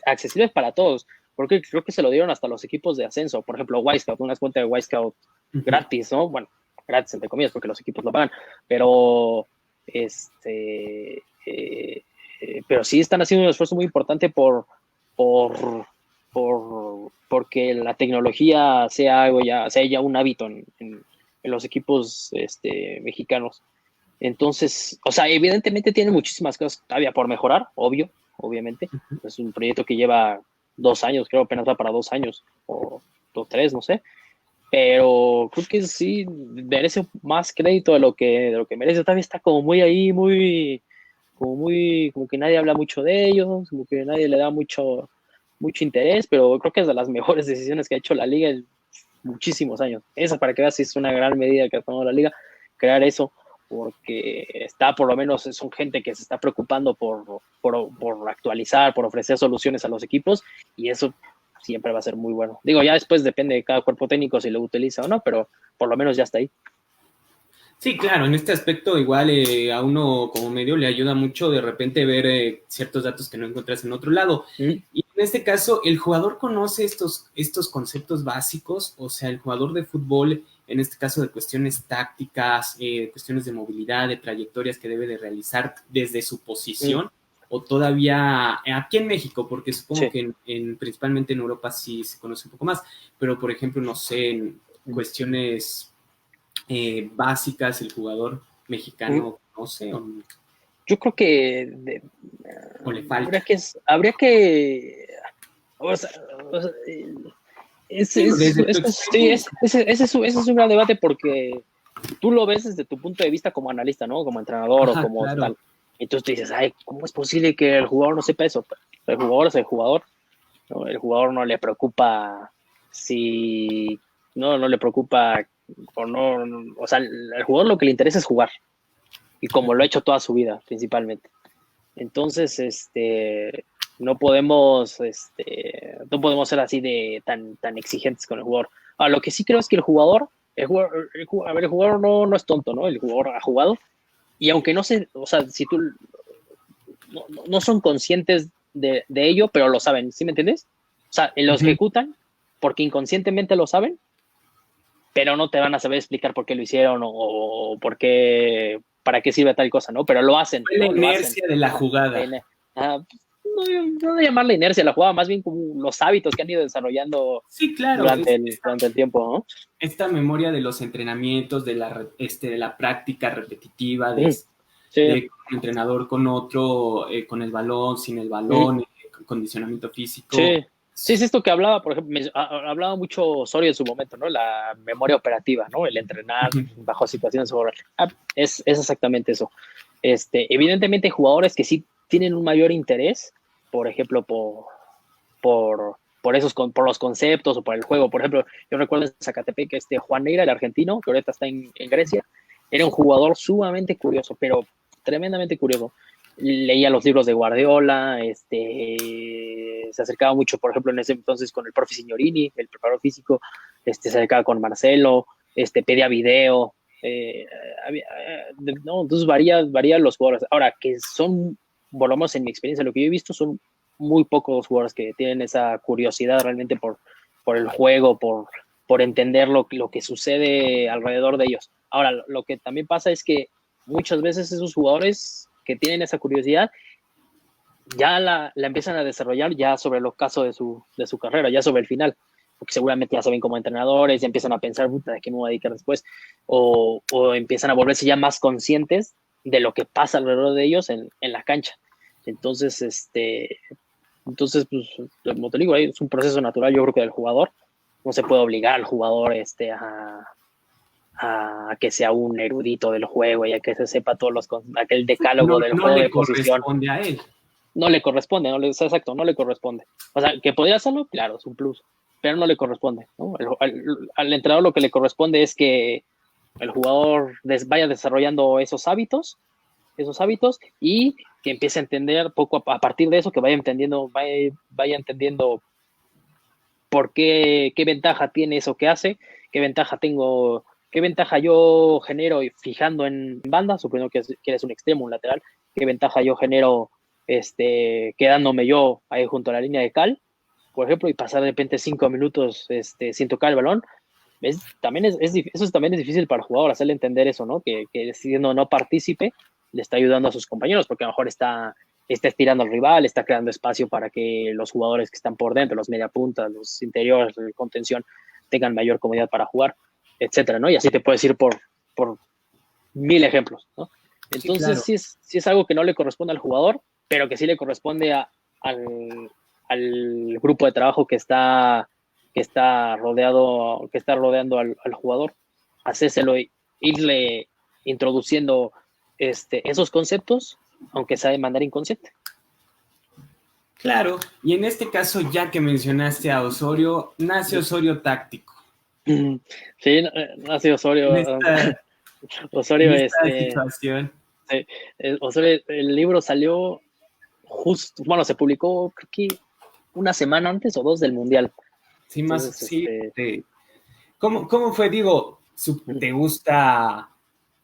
Speaker 2: accesible para todos, porque creo que se lo dieron hasta los equipos de ascenso, por ejemplo, Wisecout, una cuenta de Wisecout gratis, ¿no? Bueno, gratis entre comillas, porque los equipos lo pagan, pero pero sí están haciendo un esfuerzo muy importante porque la tecnología sea ya un hábito en los equipos mexicanos. Entonces, o sea, evidentemente tiene muchísimas cosas todavía por mejorar, obviamente. Es un proyecto que lleva 2 años, creo apenas va para 2 años, o 3, no sé. Pero creo que sí merece más crédito de lo que merece. Todavía está como muy ahí, como que nadie habla mucho de ellos, como que nadie le da mucho interés, pero creo que es de las mejores decisiones que ha hecho la liga en muchísimos años. Esa, para que veas, es una gran medida que ha tomado la liga, crear eso, porque por lo menos son gente que se está preocupando por actualizar, por ofrecer soluciones a los equipos, y eso siempre va a ser muy bueno. Digo, ya después depende de cada cuerpo técnico si lo utiliza o no, pero por lo menos ya está ahí.
Speaker 1: Sí, claro, en este aspecto igual a uno como medio le ayuda mucho de repente ver ciertos datos que no encuentras en otro lado. Y en este caso, ¿el jugador conoce estos conceptos básicos? O sea, el jugador de fútbol, en este caso de cuestiones tácticas, cuestiones de movilidad, de trayectorias que debe de realizar desde su posición, o todavía aquí en México, porque supongo que principalmente en Europa sí se conoce un poco más, pero por ejemplo, no sé, en cuestiones básicas el jugador mexicano conoce o no?
Speaker 2: Yo creo que
Speaker 1: O le falta.
Speaker 2: habría que ese es un gran debate, porque tú lo ves desde tu punto de vista como analista, ¿no? Como entrenador, o como
Speaker 1: claro.
Speaker 2: tal. Entonces tú dices, ay, ¿cómo es posible que el jugador no sepa eso? El jugador es el jugador, ¿no? El jugador no le preocupa si no le preocupa o no, o sea, al jugador lo que le interesa es jugar, y como lo ha hecho toda su vida, principalmente. Entonces, no podemos ser así de tan exigentes con el jugador. Lo que sí creo es que el jugador no es tonto, ¿no? El jugador ha jugado, y aunque no sé, o sea, si tú no son conscientes de ello, pero lo saben, ¿sí me entiendes? O sea, los ejecutan porque inconscientemente lo saben, pero no te van a saber explicar por qué lo hicieron o para qué sirve tal cosa, ¿no? Pero lo hacen.
Speaker 1: Fue la inercia de la jugada.
Speaker 2: No llamarla inercia a la jugada, más bien como los hábitos que han ido desarrollando durante el tiempo, ¿no?
Speaker 1: Esta memoria de los entrenamientos, de la práctica repetitiva, de un entrenador con otro, con el balón, sin el balón, condicionamiento físico.
Speaker 2: Sí, es esto que hablaba, por ejemplo, hablaba mucho Osorio en su momento, ¿no? La memoria operativa, ¿no? El entrenar bajo situaciones es exactamente eso. Evidentemente hay jugadores que sí tienen un mayor interés, por ejemplo, por los conceptos o por el juego. Por ejemplo, yo recuerdo en Zacatepec que Juan Neira, el argentino, que ahorita está en Grecia, era un jugador sumamente curioso, pero tremendamente curioso. Leía los libros de Guardiola, se acercaba mucho, por ejemplo, en ese entonces con el profe Signorini, el preparador físico, se acercaba con Marcelo, pedía video, entonces varían los jugadores. Ahora, que son, volvamos en mi experiencia, lo que yo he visto son muy pocos los jugadores que tienen esa curiosidad realmente por el juego, por entender lo que sucede alrededor de ellos. Ahora, lo que también pasa es que muchas veces esos jugadores que tienen esa curiosidad ya la empiezan a desarrollar ya sobre el ocaso de su carrera, ya sobre el final, porque seguramente ya saben como entrenadores, ya empiezan a pensar, ¿de qué me voy a dedicar después? O empiezan a volverse ya más conscientes de lo que pasa alrededor de ellos en la cancha. Entonces, pues, como te digo, es un proceso natural, yo creo, que del jugador. No se puede obligar al jugador a que sea un erudito del juego y a que se sepa aquel decálogo del juego de posición.
Speaker 1: No le corresponde a él.
Speaker 2: No le corresponde, no le corresponde. O sea, que podría hacerlo, claro, es un plus, pero no le corresponde, ¿no? Al entrenador lo que le corresponde es que el jugador vaya desarrollando esos hábitos y que empiece a entender poco a partir de eso, que vaya entendiendo por qué ventaja tiene eso que hace, qué ventaja yo genero fijando en banda, suponiendo que eres un extremo, un lateral, qué ventaja yo genero quedándome yo ahí junto a la línea de cal, por ejemplo, y pasar de repente 5 minutos sin tocar el balón. Eso también es difícil para el jugador, hacerle entender eso, ¿no? Que siendo no partícipe, le está ayudando a sus compañeros, porque a lo mejor está estirando al rival, está creando espacio para que los jugadores que están por dentro, los mediapuntas, los interiores, de contención, tengan mayor comodidad para jugar, etcétera, ¿no? Y así te puedes ir por 1000 ejemplos, ¿no? Entonces, sí, claro. sí es algo que no le corresponde al jugador, pero que sí le corresponde al grupo de trabajo que está rodeando al jugador, hacérselo, irle introduciendo esos conceptos, aunque sea de manera inconsciente.
Speaker 1: Claro, y en este caso, ya que mencionaste a Osorio, nace Osorio Táctico.
Speaker 2: Sí, nace Osorio. Osorio,
Speaker 1: en esta situación.
Speaker 2: Osorio, el libro salió justo, bueno, se publicó creo que una semana antes o 2 del Mundial.
Speaker 1: Sí, más, entonces, sí. ¿Cómo fue? Digo, ¿te gusta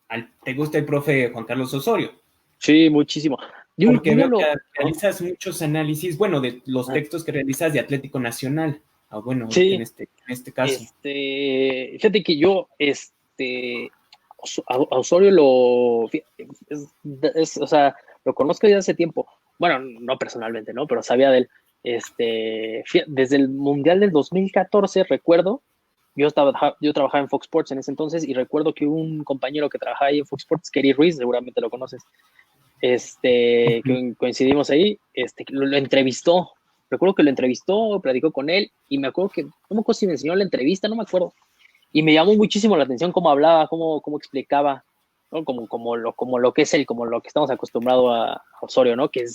Speaker 1: el profe Juan Carlos Osorio?
Speaker 2: Sí, muchísimo.
Speaker 1: Porque veo que realizas muchos análisis, bueno, de los textos que realizas de Atlético Nacional. Bueno, sí. en este caso.
Speaker 2: Fíjate que yo, a Osorio o sea, lo conozco desde hace tiempo. Bueno, no personalmente, ¿no? Pero sabía de él. Desde el Mundial del 2014, recuerdo, yo trabajaba en Fox Sports en ese entonces y recuerdo que un compañero que trabajaba ahí en Fox Sports, Kerry Ruiz, seguramente lo conoces, que coincidimos ahí, lo entrevistó. Recuerdo que lo entrevistó, platicó con él y me acuerdo que, no me acuerdo si me enseñó la entrevista, no me acuerdo. Y me llamó muchísimo la atención cómo hablaba, cómo explicaba, ¿no? como lo que es él, como lo que estamos acostumbrados a Osorio, ¿no? Que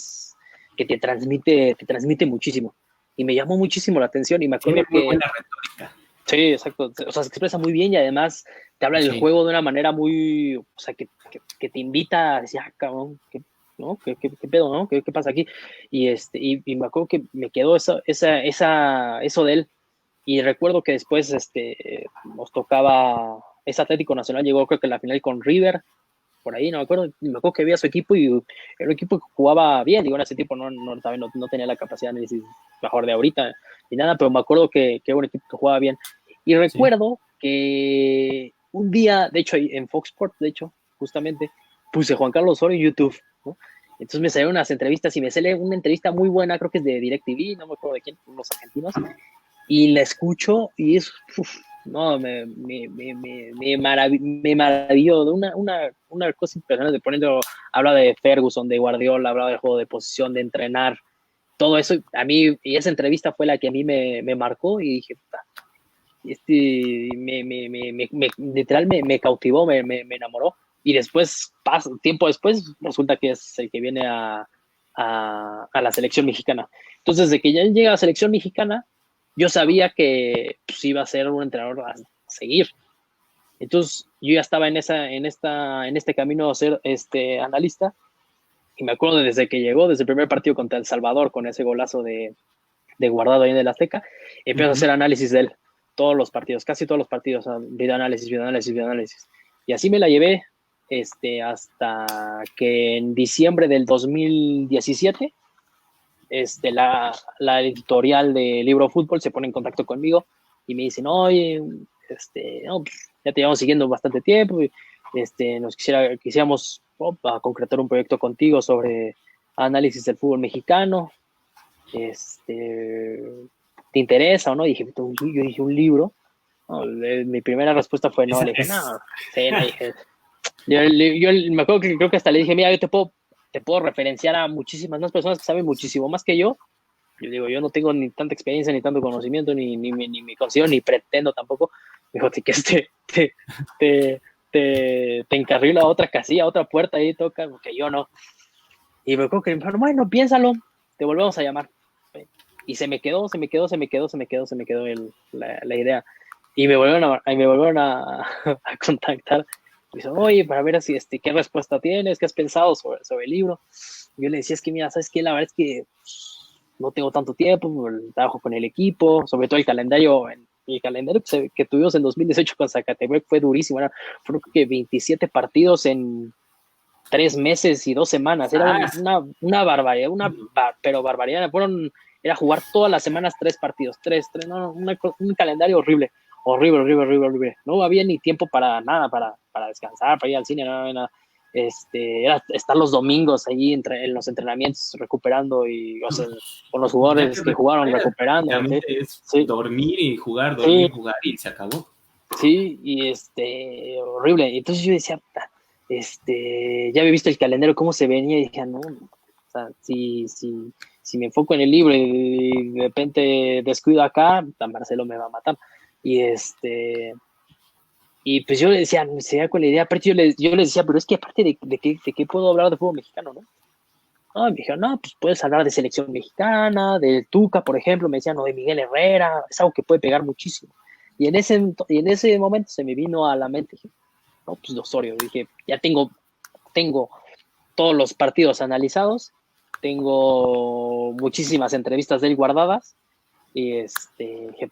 Speaker 2: te transmite muchísimo. Y me llamó muchísimo la atención y me acuerdo
Speaker 1: que... Tiene muy buena retórica.
Speaker 2: Sí, exacto. O sea, se expresa muy bien y además te habla del juego de una manera muy... O sea, que te invita a decir, cabrón, ¿no? ¿Qué pedo, no? ¿Qué pasa aquí? Y me acuerdo que me quedó eso de él. Y recuerdo que después nos tocaba... Ese Atlético Nacional llegó creo que a la final con River, por ahí, no me acuerdo que había su equipo y era un equipo que jugaba bien, digo, en ese tiempo no tenía la capacidad de análisis mejor de ahorita ni nada, pero me acuerdo que era un equipo que jugaba bien. Y recuerdo que un día, de hecho, en Fox Sports, de hecho, justamente, puse Juan Carlos Osorio en YouTube, ¿no? Entonces me salieron unas entrevistas y me sale una entrevista muy buena, creo que es de DirecTV, no me acuerdo de quién, unos argentinos, y la escucho y es... No, me maravilló de una cosa impresionante, habla de Ferguson, de Guardiola, habla de juego de posición, de entrenar, todo eso, a mí, y esa entrevista fue la que a mí me marcó y dije, literal me cautivó, me enamoró, y después, tiempo después, resulta que es el que viene a la selección mexicana. Entonces, desde que ya llega a la selección mexicana, yo sabía que pues, iba a ser un entrenador a seguir. Entonces, yo ya estaba en este camino a ser analista, y me acuerdo desde que llegó, desde el primer partido contra El Salvador, con ese golazo de Guardado ahí en el Azteca, empiezo a hacer análisis de él, todos los partidos, casi todos los partidos, videoanálisis. Y así me la llevé hasta que en diciembre del 2017, la editorial de Libro Fútbol se pone en contacto conmigo y me dicen, oye, no, ya te llevamos siguiendo bastante tiempo, y, quisiéramos concretar un proyecto contigo sobre análisis del fútbol mexicano, ¿te interesa o no? Y yo dije, ¿un libro? No, mi primera respuesta fue no, le dije, no, sí, no, dije, yo me acuerdo que creo que hasta le dije, mira, yo te puedo referenciar a muchísimas más personas que saben muchísimo más que yo. Yo digo, yo no tengo ni tanta experiencia, ni tanto conocimiento, ni me considero, ni pretendo tampoco. Dijo, que te encarrilo a otra casilla, a otra puerta ahí, toca, porque yo no. Y me acuerdo que me dijo, bueno, piénsalo, te volvemos a llamar. Y se me quedó la idea. Y me volvieron a contactar. Y dice, oye, para ver si qué respuesta tienes, qué has pensado sobre el libro. Y yo le decía, es que mira, ¿sabes qué? La verdad es que no tengo tanto tiempo, trabajo con el equipo, sobre todo el calendario que tuvimos en 2018 con Zacatepec fue durísimo. Fueron que 27 partidos en 3 meses y 2 semanas. Era una barbaridad, pero barbaridad. Era jugar todas las semanas 3 partidos, no, un calendario horrible. Horrible. No había ni tiempo para nada, para descansar, para ir al cine, nada. Era estar los domingos ahí en los entrenamientos recuperando y, o sea, con los jugadores que jugaron recuperando.
Speaker 1: ¿Sí? Dormir y jugar y se acabó.
Speaker 2: Sí, y horrible. Entonces yo decía, ya había visto el calendario, cómo se venía, y dije, no, o sea, si me enfoco en el libro y de repente descuido acá, Marcelo me va a matar. Y pues yo le decía, me seguía con la idea, aparte yo les decía, pero es que aparte de qué puedo hablar de fútbol mexicano, ¿no? Me dijeron, no, pues puedes hablar de selección mexicana, del Tuca, por ejemplo, me decían, no, de Miguel Herrera, es algo que puede pegar muchísimo. Y en ese momento se me vino a la mente, dije, no, pues de Osorio, dije, ya tengo todos los partidos analizados, tengo muchísimas entrevistas de él guardadas, y dije,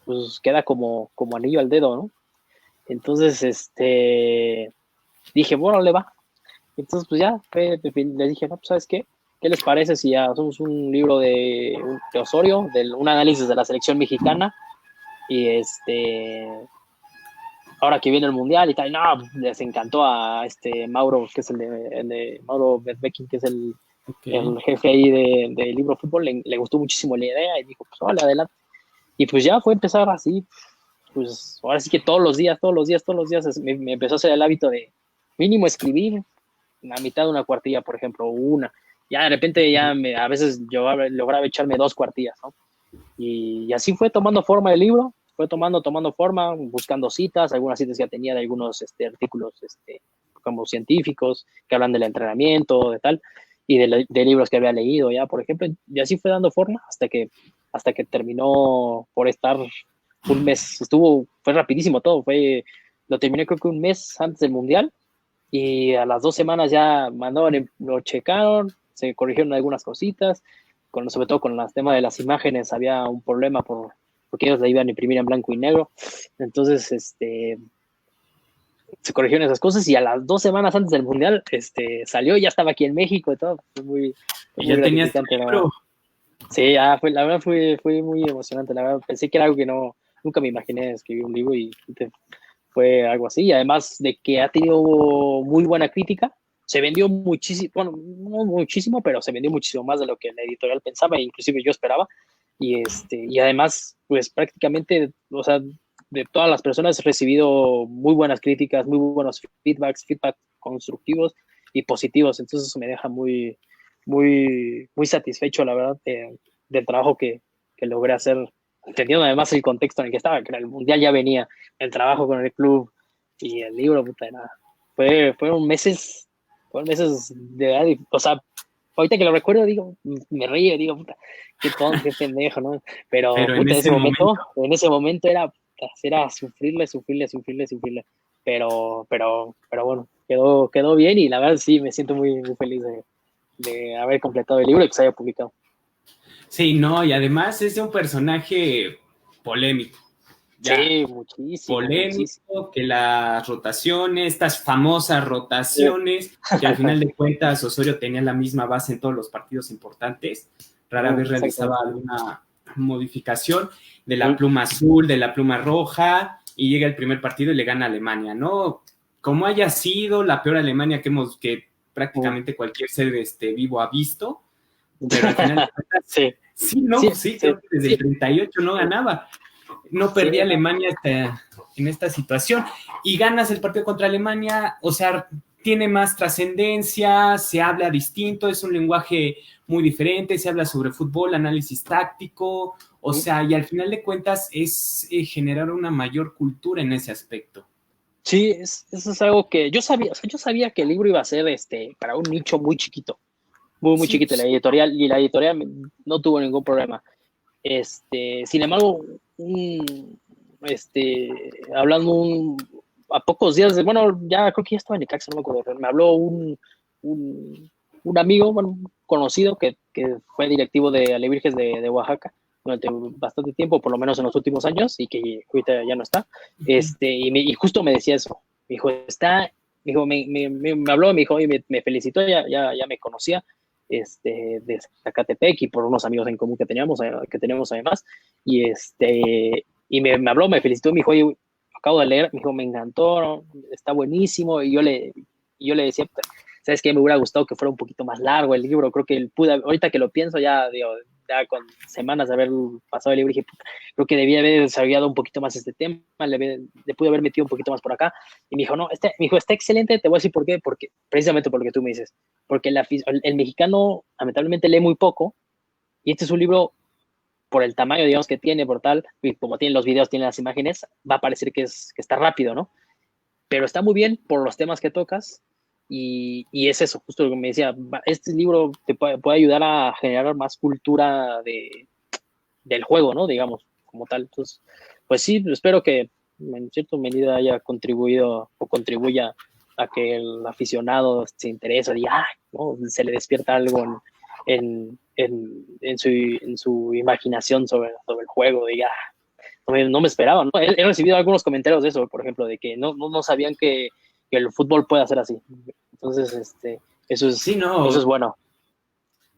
Speaker 2: pues queda como anillo al dedo, ¿no? Entonces, dije, bueno, le va. Entonces, pues ya, le dije, no, pues, ¿sabes qué? ¿Qué les parece si ya hacemos un libro de Osorio, un análisis de la selección mexicana? Y ahora que viene el Mundial y tal, no, les encantó a Mauro, que es el de Mauro Berbeckin, que es el jefe ahí de Libro Fútbol, le gustó muchísimo la idea y dijo, pues vale, adelante. Y pues ya fue empezar así, pues ahora sí que todos los días me empezó a hacer el hábito de mínimo escribir la mitad de una cuartilla, por ejemplo, una. Ya de repente a veces yo lograba echarme 2 cuartillas, ¿no? Y así fue tomando forma el libro, fue tomando forma, buscando citas, algunas citas que tenía de algunos artículos como científicos que hablan del entrenamiento, de tal, y de libros que había leído ya, por ejemplo, y así fue dando forma hasta que terminó por estar un mes, fue rapidísimo todo, lo terminé creo que un mes antes del Mundial, y a las 2 semanas ya lo checaron, se corrigieron algunas cositas, sobre todo con el tema de las imágenes había un problema porque ellos la iban a imprimir en blanco y negro, entonces se corrigieron esas cosas y a las 2 semanas antes del Mundial salió, ya estaba aquí en México y todo, fue
Speaker 1: ya tenías tu libro.
Speaker 2: Sí, la verdad fue muy emocionante, la verdad pensé que era algo que nunca me imaginé escribir un libro y fue algo así, y además de que ha tenido muy buena crítica, se vendió muchísimo, bueno, no muchísimo, pero se vendió muchísimo más de lo que la editorial pensaba, e inclusive yo esperaba, y además, pues prácticamente, o sea, de todas las personas he recibido muy buenas críticas, muy buenos feedback constructivos y positivos, entonces eso me deja muy, muy, muy satisfecho, la verdad, del trabajo que logré hacer, entendiendo además el contexto en el que estaba, que era el Mundial ya venía, el trabajo con el club y el libro, puta, nada. Fueron meses de verdad, o sea, ahorita que lo recuerdo, digo, me río, digo, puta, qué tonto, qué pendejo, ¿no? Pero puta, en ese momento era sufrirle, pero bueno, quedó bien y la verdad sí, me siento muy, muy feliz de haber completado el libro y que se haya publicado.
Speaker 1: Sí, no, y además es de un personaje polémico.
Speaker 2: Ya, sí, muchísimo.
Speaker 1: Polémico, que las rotaciones, estas famosas rotaciones, que al final de cuentas Osorio tenía la misma base en todos los partidos importantes, rara vez realizaba alguna modificación de la pluma azul, de la pluma roja, y llega el primer partido y le gana a Alemania, ¿no? Como haya sido la peor Alemania que prácticamente cualquier ser vivo ha visto, pero al final de cuentas, sí, creo que desde el 38 no ganaba. No perdía Alemania en esta situación. Y ganas el partido contra Alemania, o sea, tiene más trascendencia, se habla distinto, es un lenguaje muy diferente, se habla sobre fútbol, análisis táctico, o sea, y al final de cuentas es generar una mayor cultura en ese aspecto.
Speaker 2: Sí, eso es algo que yo sabía que el libro iba a ser para un nicho muy chiquito, muy chiquito, la editorial no tuvo ningún problema. Sin embargo, hablando a pocos días ya creo que ya estaba en Necaxa, no me acuerdo, me habló un amigo, un conocido que fue directivo de Alebrijes de Oaxaca durante bastante tiempo, por lo menos en los últimos años, y que ahorita ya no está, y justo me decía eso, me dijo, está dijo, me habló, me dijo, y me felicitó, ya me conocía, de Zacatepec y por unos amigos en común que teníamos además, y me habló, me felicitó, me dijo, oye, acabo de leer, me dijo, me encantó, ¿no? Está buenísimo, y yo le decía, ¿sabes qué? Me hubiera gustado que fuera un poquito más largo el libro, creo que ahorita que lo pienso, ya, digo, ya con semanas de haber pasado el libro, dije, creo que debía haber desarrollado un poquito más este tema, le pude haber metido un poquito más por acá, y me dijo, no, me dijo, está excelente, te voy a decir por qué, precisamente por lo que tú me dices, porque el mexicano lamentablemente lee muy poco, y este es un libro, por el tamaño, digamos, que tiene, por tal, y como tiene los videos, tiene las imágenes, va a parecer que está rápido, ¿no? Pero está muy bien por los temas que tocas, y es eso, justo lo que me decía, este libro te puede ayudar a generar más cultura del juego, ¿no? Digamos, como tal. Entonces, pues sí, espero que en cierta medida haya contribuido o contribuya a que el aficionado se interese, diga, ¿no? Se le despierta algo en su imaginación sobre el juego, diga, no me esperaba, ¿no? He recibido algunos comentarios de eso, por ejemplo, de que no sabían que el fútbol puede ser así. Entonces, eso
Speaker 1: Sí,
Speaker 2: es, eso es
Speaker 1: no,
Speaker 2: bueno,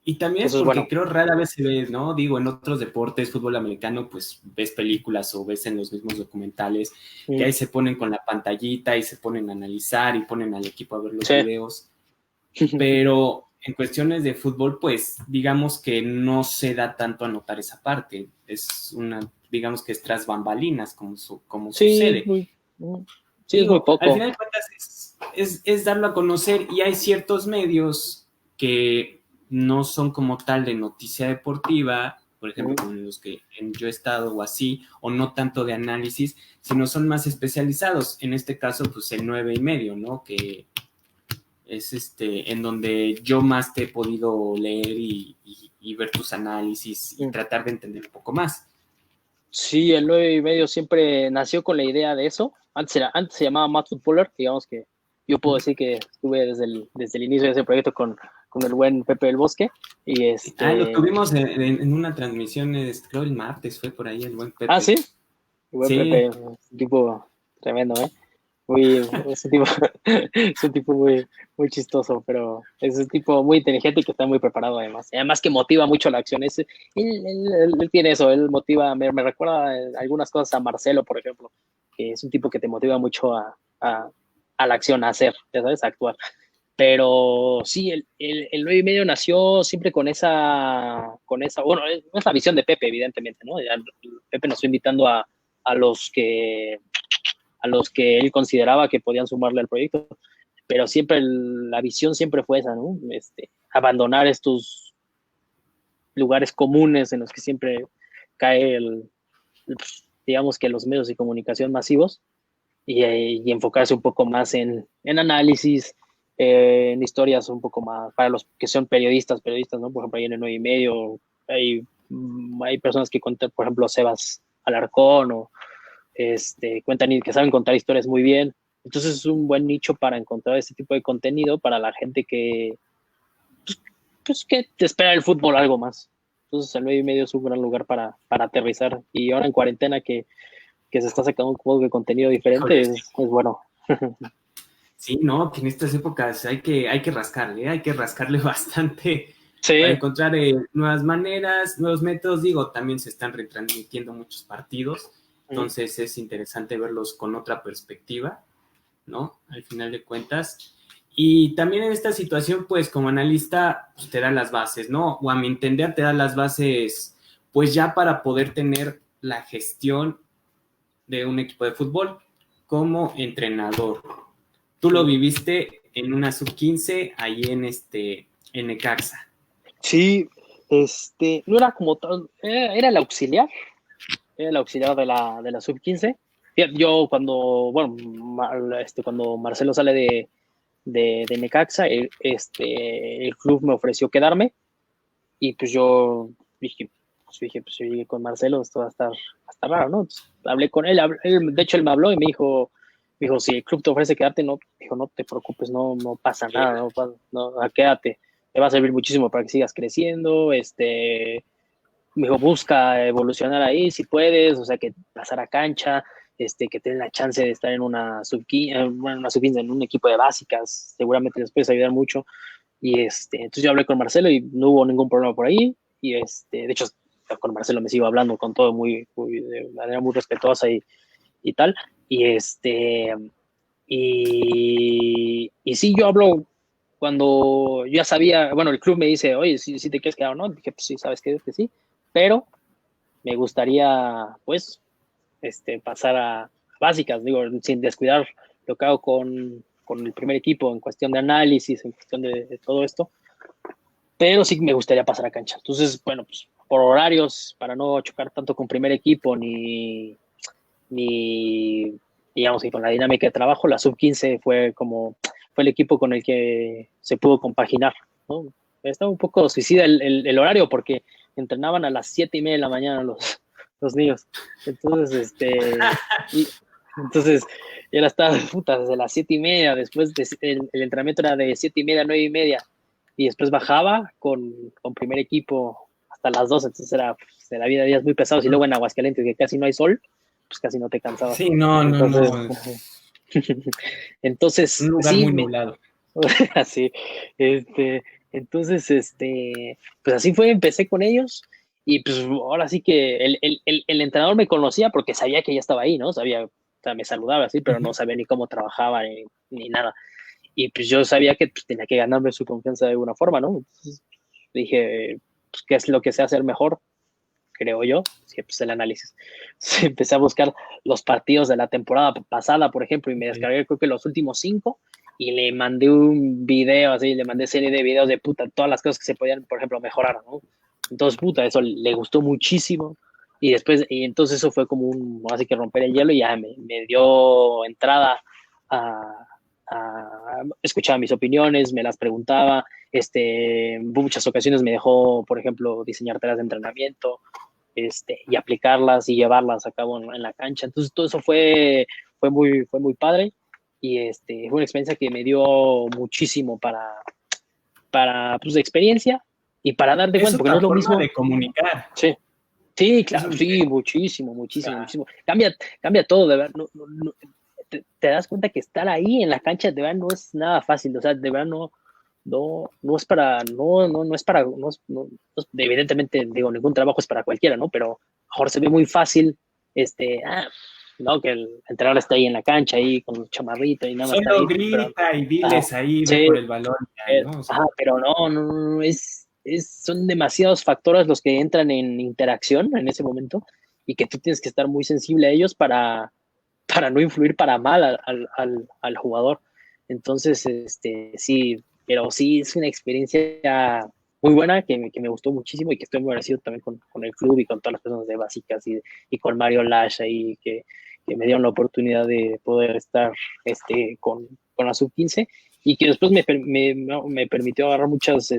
Speaker 1: y también es
Speaker 2: eso es
Speaker 1: porque
Speaker 2: bueno.
Speaker 1: creo rara vez se ve, ¿no? Digo, en otros deportes, fútbol americano, pues ves películas o ves en los mismos documentales que
Speaker 2: Mm,
Speaker 1: ahí se ponen con la pantallita y se ponen a analizar y ponen al equipo a ver los
Speaker 2: sí.
Speaker 1: videos. Pero en cuestiones de fútbol, pues digamos que no se da tanto a notar esa parte. Es una, digamos que es tras bambalinas, como
Speaker 2: Sí,
Speaker 1: sucede.
Speaker 2: sí, es muy
Speaker 1: Digo, al
Speaker 2: poco.
Speaker 1: final de cuentas es darlo a conocer y hay ciertos medios que no son como tal de noticia deportiva, por ejemplo,
Speaker 2: Mm,
Speaker 1: como en los que yo he estado o así, o no tanto de análisis, sino son más especializados. En este caso, pues el 9 y medio, ¿no? Que es en donde yo más te he podido leer y ver tus análisis y
Speaker 2: mm.
Speaker 1: tratar de entender un poco más.
Speaker 2: Sí, el 9 y medio siempre nació con la idea de eso. Antes se llamaba Mad Footballer, digamos que yo puedo decir que estuve desde el inicio de ese proyecto con el buen Pepe del Bosque. Y
Speaker 1: Lo tuvimos en una transmisión, creo el martes, fue por ahí el buen Pepe.
Speaker 2: sí, el buen Pepe,
Speaker 1: Sí,
Speaker 2: es un tipo tremendo, ¿eh? Es un tipo, es un tipo muy chistoso, pero es un tipo muy inteligente y que está muy preparado además. Y además que motiva mucho la acción. Él tiene eso, él motiva, me recuerda algunas cosas a Marcelo, por ejemplo, que es un tipo que te motiva mucho a la acción, a hacer, ya sabes, a actuar. Pero sí, el 9 y medio nació siempre bueno, no es la visión de Pepe, evidentemente, ¿no? Pepe nos fue invitando a los que a los que él consideraba que podían sumarle al proyecto. Pero siempre la visión siempre fue esa, ¿no? Abandonar estos lugares comunes en los que siempre cae digamos que los medios de comunicación masivos y enfocarse un poco más en análisis, en historias un poco más, para los que son periodistas, ¿no? Por ejemplo, ahí en el 9 y medio hay personas que cuentan, por ejemplo, Sebas Alarcón o cuentan y que saben contar historias muy bien. Entonces es un buen nicho para encontrar este tipo de contenido para la gente que te espera el fútbol algo más. Entonces el 9 y medio es un gran lugar para aterrizar. Y ahora en cuarentena que se está sacando un poco de contenido diferente,
Speaker 1: híjole, sí.
Speaker 2: es bueno.
Speaker 1: Sí, no, que en estas épocas hay que rascarle bastante para
Speaker 2: Sí,
Speaker 1: encontrar nuevas maneras, nuevos métodos. Digo, también se están retransmitiendo muchos partidos, entonces es interesante verlos con otra perspectiva, ¿no? Al final de cuentas. Y también en esta situación, pues como analista, pues, te da las bases, ¿no? O a mi entender, te da las bases, pues ya para poder tener la gestión de un equipo de fútbol como entrenador. Tú lo viviste en una sub-15 ahí en Necaxa.
Speaker 2: sí, no era como tal, era el auxiliar de la sub-15. Yo bueno, cuando Marcelo sale de Necaxa, el club me ofreció quedarme y pues yo dije, pues yo llegué con Marcelo, esto va a estar raro, ¿no? Entonces, hablé con él, de hecho él me habló y me dijo, si el club te ofrece quedarte, no, dijo, no te preocupes, no pasa nada, no, quédate, te va a servir muchísimo para que sigas creciendo, me dijo, busca evolucionar ahí si puedes, o sea, que pasar a cancha, que tienen la chance de estar en una sub-15, en un equipo de básicas, seguramente les puedes ayudar mucho. Y entonces yo hablé con Marcelo y no hubo ningún problema por ahí. Y de hecho, con Marcelo me sigo hablando con todo de manera muy respetuosa y tal. Y y sí, yo hablo cuando ya sabía, bueno, el club me dice, oye, si te quieres quedar o no, dije, pues sí, sabes que sí, pero me gustaría, pues, pasar a básicas, digo, sin descuidar lo que hago con el primer equipo en cuestión de análisis, en cuestión de todo esto, pero sí me gustaría pasar a cancha. Entonces, bueno, pues por horarios, para no chocar tanto con primer equipo, ni digamos que con la dinámica de trabajo, la sub-15 fue el equipo con el que se pudo compaginar, ¿no? Estaba un poco suicida el horario porque entrenaban a las 7:30 de la mañana los niños. Entonces, y, entonces yo estaba puta desde las 7:30, después el entrenamiento era de 7:30 a 9:30 y después bajaba con primer equipo hasta las 12, entonces se la vida días muy pesados y luego en Aguascalientes que casi no hay sol, pues casi no te cansabas.
Speaker 1: Sí, no.
Speaker 2: Entonces,
Speaker 1: Un lugar
Speaker 2: sí,
Speaker 1: muy nublado.
Speaker 2: así, entonces, pues así fue, empecé con ellos y pues ahora sí que el entrenador me conocía porque sabía que ya estaba ahí, ¿no? Sabía, o sea, me saludaba así, pero no sabía ni cómo trabajaba ni nada. Y pues yo sabía que pues, tenía que ganarme su confianza de alguna forma, ¿no? Entonces dije, pues, ¿qué es lo que sé hacer mejor? Creo yo, sí, pues el análisis. Sí, empecé a buscar los partidos de la temporada pasada, por ejemplo, y me descargué creo que los últimos 5 y le mandé un video, así, le mandé serie de videos de puta, todas las cosas que se podían, por ejemplo, mejorar, ¿no? Entonces, puta, eso le gustó muchísimo. Y entonces eso fue como así que romper el hielo y ya me dio entrada a escuchar mis opiniones, me las preguntaba, en muchas ocasiones me dejó, por ejemplo, diseñar tareas de entrenamiento, y aplicarlas y llevarlas a cabo en la cancha. Entonces todo eso fue muy padre y fue una experiencia que me dio muchísimo para pues, de experiencia y para dar de
Speaker 1: Es
Speaker 2: cuenta, porque no
Speaker 1: otra
Speaker 2: es lo
Speaker 1: forma
Speaker 2: mismo.
Speaker 1: de comunicar.
Speaker 2: Sí, sí, claro, sí, muchísimo, cambia todo, de verdad, te das cuenta que estar ahí en la cancha de verdad no es nada fácil, o sea, de verdad no es para, no es para, evidentemente, digo, ningún trabajo es para cualquiera, ¿no? Pero mejor se ve muy fácil, no, que el entrenador está ahí en la cancha, ahí con un chamarrito y nada más está
Speaker 1: Solo
Speaker 2: ahí, pero,
Speaker 1: grita y diles ahí, ve
Speaker 2: sí,
Speaker 1: por el balón, ¿no? O sea,
Speaker 2: pero no, son demasiados factores los que entran en interacción en ese momento y que tú tienes que estar muy sensible a ellos para no influir para mal al jugador. Entonces, sí, pero sí es una experiencia muy buena que me gustó muchísimo y que estoy muy agradecido también con el club y con todas las personas de Básicas y con Mario Lash ahí que me dieron la oportunidad de poder estar con la sub-15 y que después me permitió agarrar muchas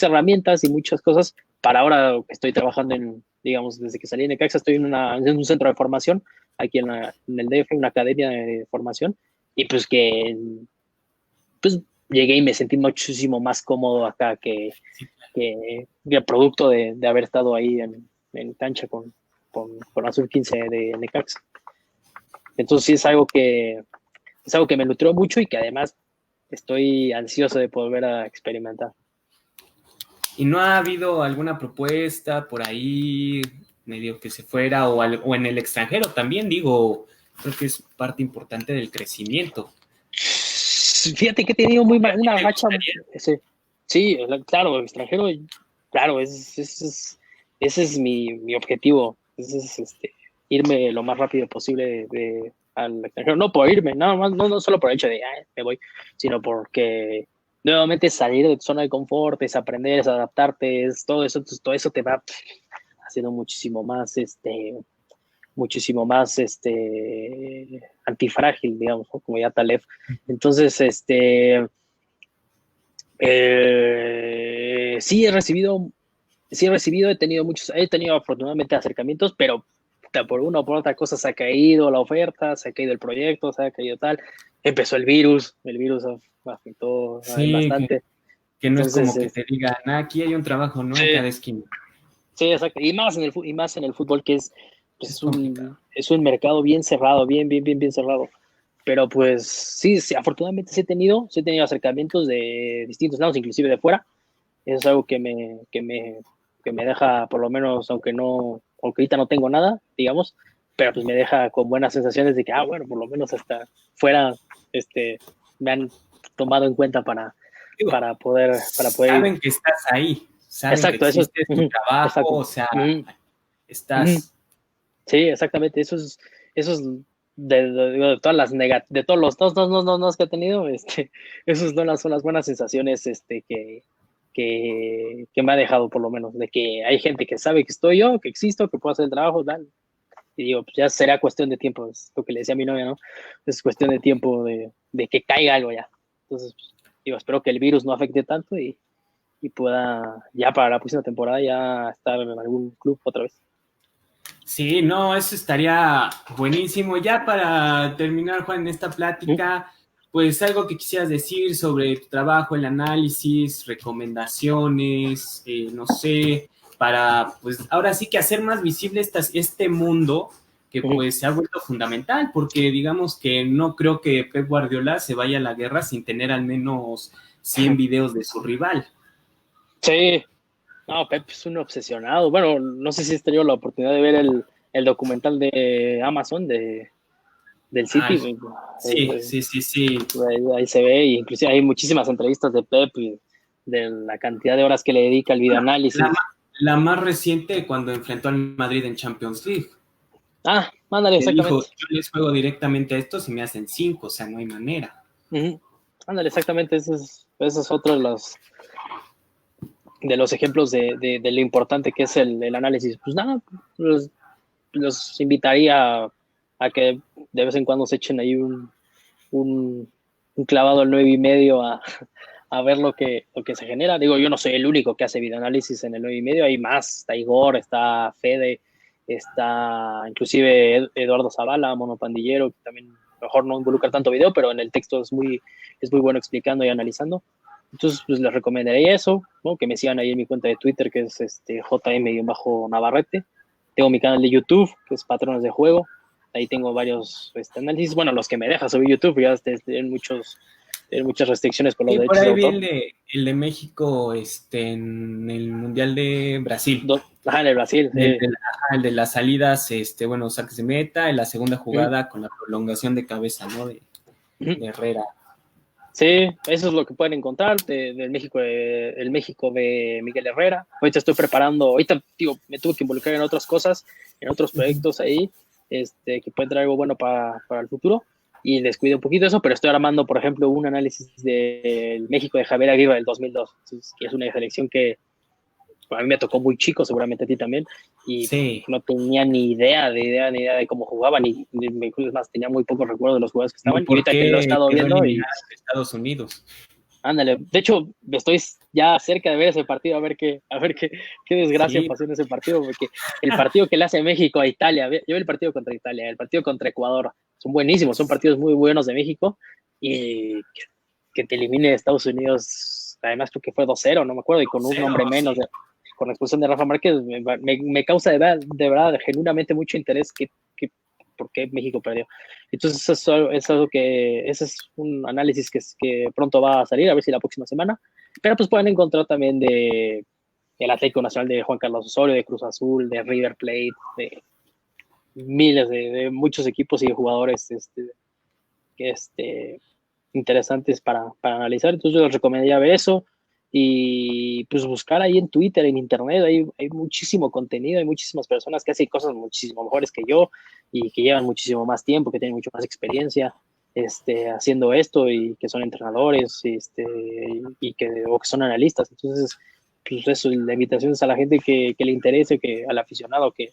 Speaker 2: herramientas y muchas cosas para ahora que estoy trabajando digamos, desde que salí de Necaxa, estoy en un centro de formación aquí en el DF, una academia de formación, y pues que pues llegué y me sentí muchísimo más cómodo acá que el producto de haber estado ahí en cancha con Azul 15 de Necaxa. Entonces sí es algo que me nutrió mucho y que además estoy ansioso de volver a experimentar.
Speaker 1: ¿y no ha habido alguna propuesta por ahí medio que se fuera o en el extranjero también? Digo, creo que es parte importante del crecimiento.
Speaker 2: Fíjate que he tenido una racha. Sí, claro, extranjero, claro, ese es mi objetivo. Ese es irme lo más rápido posible al extranjero. No por irme, nada más, no solo por el hecho de me voy, sino porque nuevamente salir de tu zona de confort, es aprender, es adaptarte, es todo eso te va haciendo muchísimo más antifrágil, digamos, ¿no? Como ya Taleb. Entonces, sí he recibido, he tenido afortunadamente acercamientos, pero por una o por otra cosa se ha caído la oferta, se ha caído el proyecto, se ha caído tal. Empezó el virus afectó
Speaker 1: Sí,
Speaker 2: bastante.
Speaker 1: que no es
Speaker 2: Entonces,
Speaker 1: como que te digan, aquí hay un trabajo, ¿no? En
Speaker 2: sí,
Speaker 1: cada esquina.
Speaker 2: sí, exacto. Y más en el fútbol, que es es un mercado bien cerrado, bien cerrado. Pero pues sí, afortunadamente sí he tenido acercamientos de distintos lados, inclusive de fuera. Eso es algo que me deja, por lo menos, aunque ahorita no tengo nada, digamos, pero pues me deja con buenas sensaciones de que, bueno, por lo menos hasta fuera, me han tomado en cuenta para poder
Speaker 1: saben que estás ahí, saben
Speaker 2: exacto,
Speaker 1: que existe tu trabajo,
Speaker 2: exacto.
Speaker 1: o sea, estás.
Speaker 2: Sí, exactamente, eso es de todas las de todos los dos que he tenido, esos son las buenas sensaciones, que me ha dejado, por lo menos, de que hay gente que sabe que estoy yo, que existo, que puedo hacer el trabajo, tal. Y digo, pues ya será cuestión de tiempo, es lo que le decía a mi novia, ¿no? Es cuestión de tiempo de que caiga algo ya. Entonces, pues, digo, espero que el virus no afecte tanto y pueda ya para la próxima temporada ya estar en algún club otra vez.
Speaker 1: Sí, no, eso estaría buenísimo. Ya para terminar, Juan, esta plática, pues algo que quisieras decir sobre tu trabajo, el análisis, recomendaciones, no sé, para, pues ahora sí que hacer más visible este mundo que pues se ha vuelto fundamental, porque digamos que no creo que Pep Guardiola se vaya a la guerra sin tener al menos 100 videos de su rival.
Speaker 2: Sí, no, Pep es un obsesionado. Bueno, no sé si has tenido la oportunidad de ver el documental de Amazon del City.
Speaker 1: Ay, sí.
Speaker 2: Ahí se ve, y inclusive hay muchísimas entrevistas de Pep y de la cantidad de horas que le dedica al videoanálisis.
Speaker 1: La más reciente cuando enfrentó al Madrid en Champions League.
Speaker 2: Ándale, exactamente.
Speaker 1: Dijo, yo les juego directamente a estos y me hacen 5, o sea, no hay manera.
Speaker 2: Ándale, exactamente, ese es otro de los ejemplos de lo importante que es el análisis. Pues nada, los invitaría a que de vez en cuando se echen ahí un clavado al 9:30 a ver lo que se genera. Digo, yo no soy el único que hace videoanálisis en el 9:30, hay más, está Igor, está Fede, está inclusive Eduardo Zavala, Monopandillero, que también mejor no involucra tanto video, pero en el texto es muy bueno explicando y analizando. Entonces, pues les recomendaría eso, ¿no? Que me sigan ahí en mi cuenta de Twitter, que es JM-Navarrete. Tengo mi canal de YouTube, que es Patrones de Juego. Ahí tengo varios análisis. Bueno, los que me deja subir YouTube, ya tienen muchas restricciones por los derechos de autor.
Speaker 1: Por ahí vi el de México en el Mundial de Brasil.
Speaker 2: En el Brasil.
Speaker 1: El de las salidas, bueno, saques de meta, en la segunda jugada con la prolongación de cabeza, ¿no? De Herrera.
Speaker 2: Sí, eso es lo que pueden encontrar del México, el México de Miguel Herrera. Ahorita estoy preparando, digo, me tuve que involucrar en otras cosas, en otros proyectos ahí, que pueden traer algo bueno para el futuro, y descuido un poquito eso, pero estoy armando, por ejemplo, un análisis del México de Javier Aguirre del 2002, que es una selección que a mí me tocó muy chico, seguramente a ti también, y no tenía ni idea de cómo jugaban, es más, tenía muy pocos recuerdos de los jugadores que estaban, y ahorita que lo he estado viendo y
Speaker 1: Estados Unidos.
Speaker 2: Ándale, de hecho, estoy ya cerca de ver ese partido, a ver qué desgracia pasó en ese partido, porque el partido que le hace México a Italia, yo vi el partido contra Italia, el partido contra Ecuador, son buenísimos, son partidos muy buenos de México, y que te elimine Estados Unidos, además creo que fue 2-0, no me acuerdo, y con un hombre menos, con la expulsión de Rafa Márquez, me causa de verdad, genuinamente mucho interés por qué México perdió. Entonces, ese es un análisis que pronto va a salir, a ver si la próxima semana. Pero pues pueden encontrar también el Atlético Nacional de Juan Carlos Osorio, de Cruz Azul, de River Plate, de miles de muchos equipos y de jugadores interesantes para analizar. Entonces, yo les recomendaría ver eso y pues buscar ahí en Twitter, en internet, hay muchísimo contenido, hay muchísimas personas que hacen cosas muchísimo mejores que yo y que llevan muchísimo más tiempo, que tienen mucho más experiencia haciendo esto, y que son entrenadores o que son analistas. Entonces, pues eso, la invitación es a la gente que le interese, al aficionado que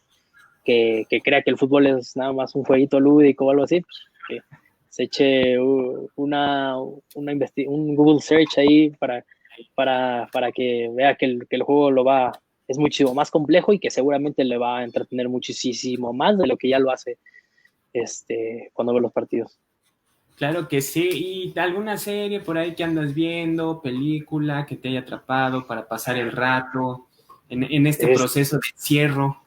Speaker 2: crea que el fútbol es nada más un jueguito lúdico o algo así, pues, que se eche un Google search ahí para que vea que el juego es muchísimo más complejo y que seguramente le va a entretener muchísimo más de lo que ya lo hace cuando ve los partidos.
Speaker 1: Claro que sí. ¿Y alguna serie por ahí que andas viendo, película que te haya atrapado para pasar el rato en este proceso de encierro?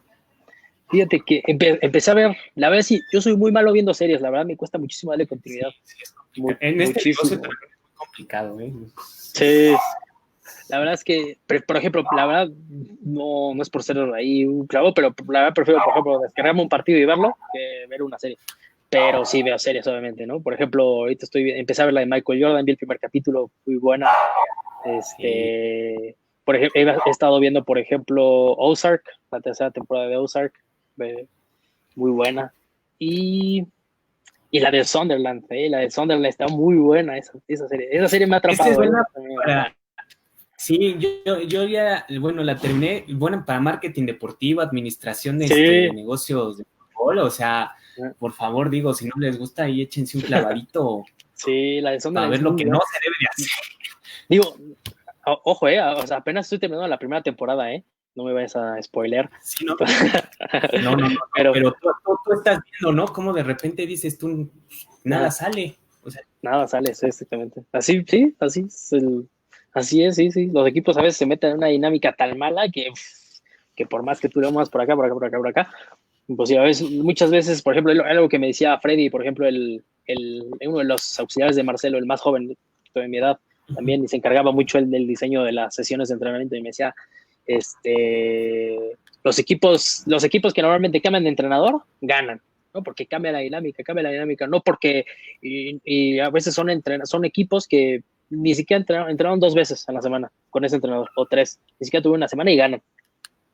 Speaker 2: Fíjate que empecé a ver, la verdad sí, yo soy muy malo viendo series, la verdad me cuesta muchísimo darle continuidad.
Speaker 1: Sí, en este negocio también es muy complicado, ¿eh?
Speaker 2: Sí, la verdad es que, por ejemplo, la verdad no es por ser ahí un clavo, pero la verdad prefiero, por ejemplo, descargarme un partido y verlo que ver una serie. Pero sí veo series, obviamente, ¿no? Por ejemplo, ahorita empecé a ver la de Michael Jordan, vi el primer capítulo, muy buena. Por ejemplo, he estado viendo, por ejemplo, Ozark, la tercera temporada de Ozark, muy buena. Y la de Sunderland, la de Sunderland está muy buena, esa serie. Esa serie me ha atrapado.
Speaker 1: Es buena para... Sí, yo ya, bueno, la terminé, bueno, para marketing deportivo, administración de negocios de fútbol, o sea, por favor, digo, si no les gusta, ahí échense un clavadito.
Speaker 2: Sí, la de Sunderland.
Speaker 1: Para ver lo que no se debe de hacer.
Speaker 2: Digo, ojo, o sea, apenas estoy terminando la primera temporada, no me vayas a spoiler.
Speaker 1: Sí, no. No, pero tú estás viendo, ¿no? Como de repente dices tú, nada sale. O sea,
Speaker 2: nada sale, sí, exactamente. Así, sí, así es, sí. Los equipos a veces se meten en una dinámica tan mala que por más que tú le muevas por acá, pues sí, muchas veces, por ejemplo, algo que me decía Freddy, por ejemplo, uno de los auxiliares de Marcelo, el más joven de mi edad, también se encargaba mucho del diseño de las sesiones de entrenamiento y me decía, los equipos que normalmente cambian de entrenador ganan, ¿no? Porque cambia la dinámica, no porque, y a veces son equipos que ni siquiera entrenaron 2 veces a la semana con ese entrenador, o 3, ni siquiera tuvieron una semana y ganan,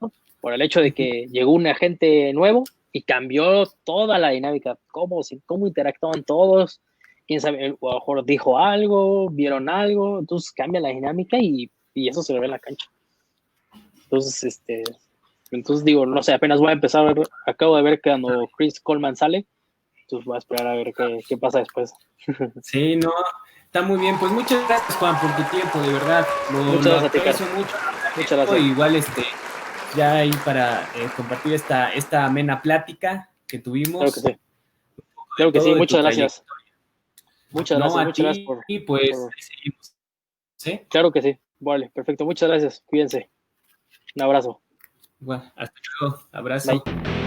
Speaker 2: ¿no? Por el hecho de que llegó un agente nuevo y cambió toda la dinámica, cómo interactuaban todos, quién sabe, a lo mejor dijo algo, vieron algo, entonces cambia la dinámica y eso se ve en la cancha. Entonces digo, no sé, apenas voy a empezar a ver, acabo de ver que cuando Chris Coleman sale, entonces voy a esperar a ver qué pasa después.
Speaker 1: Sí, no, está muy bien. Pues muchas gracias, Juan, por tu tiempo, de verdad. Muchas gracias. Muchas gracias. Igual, ya ahí para compartir esta amena plática que tuvimos.
Speaker 2: Claro que sí, muchas gracias. Muchas gracias
Speaker 1: por... Y pues seguimos. ¿Sí?
Speaker 2: Claro que sí. Vale, perfecto. Muchas gracias. Cuídense. Un abrazo.
Speaker 1: Bueno, hasta luego. Abrazo.
Speaker 2: Bye.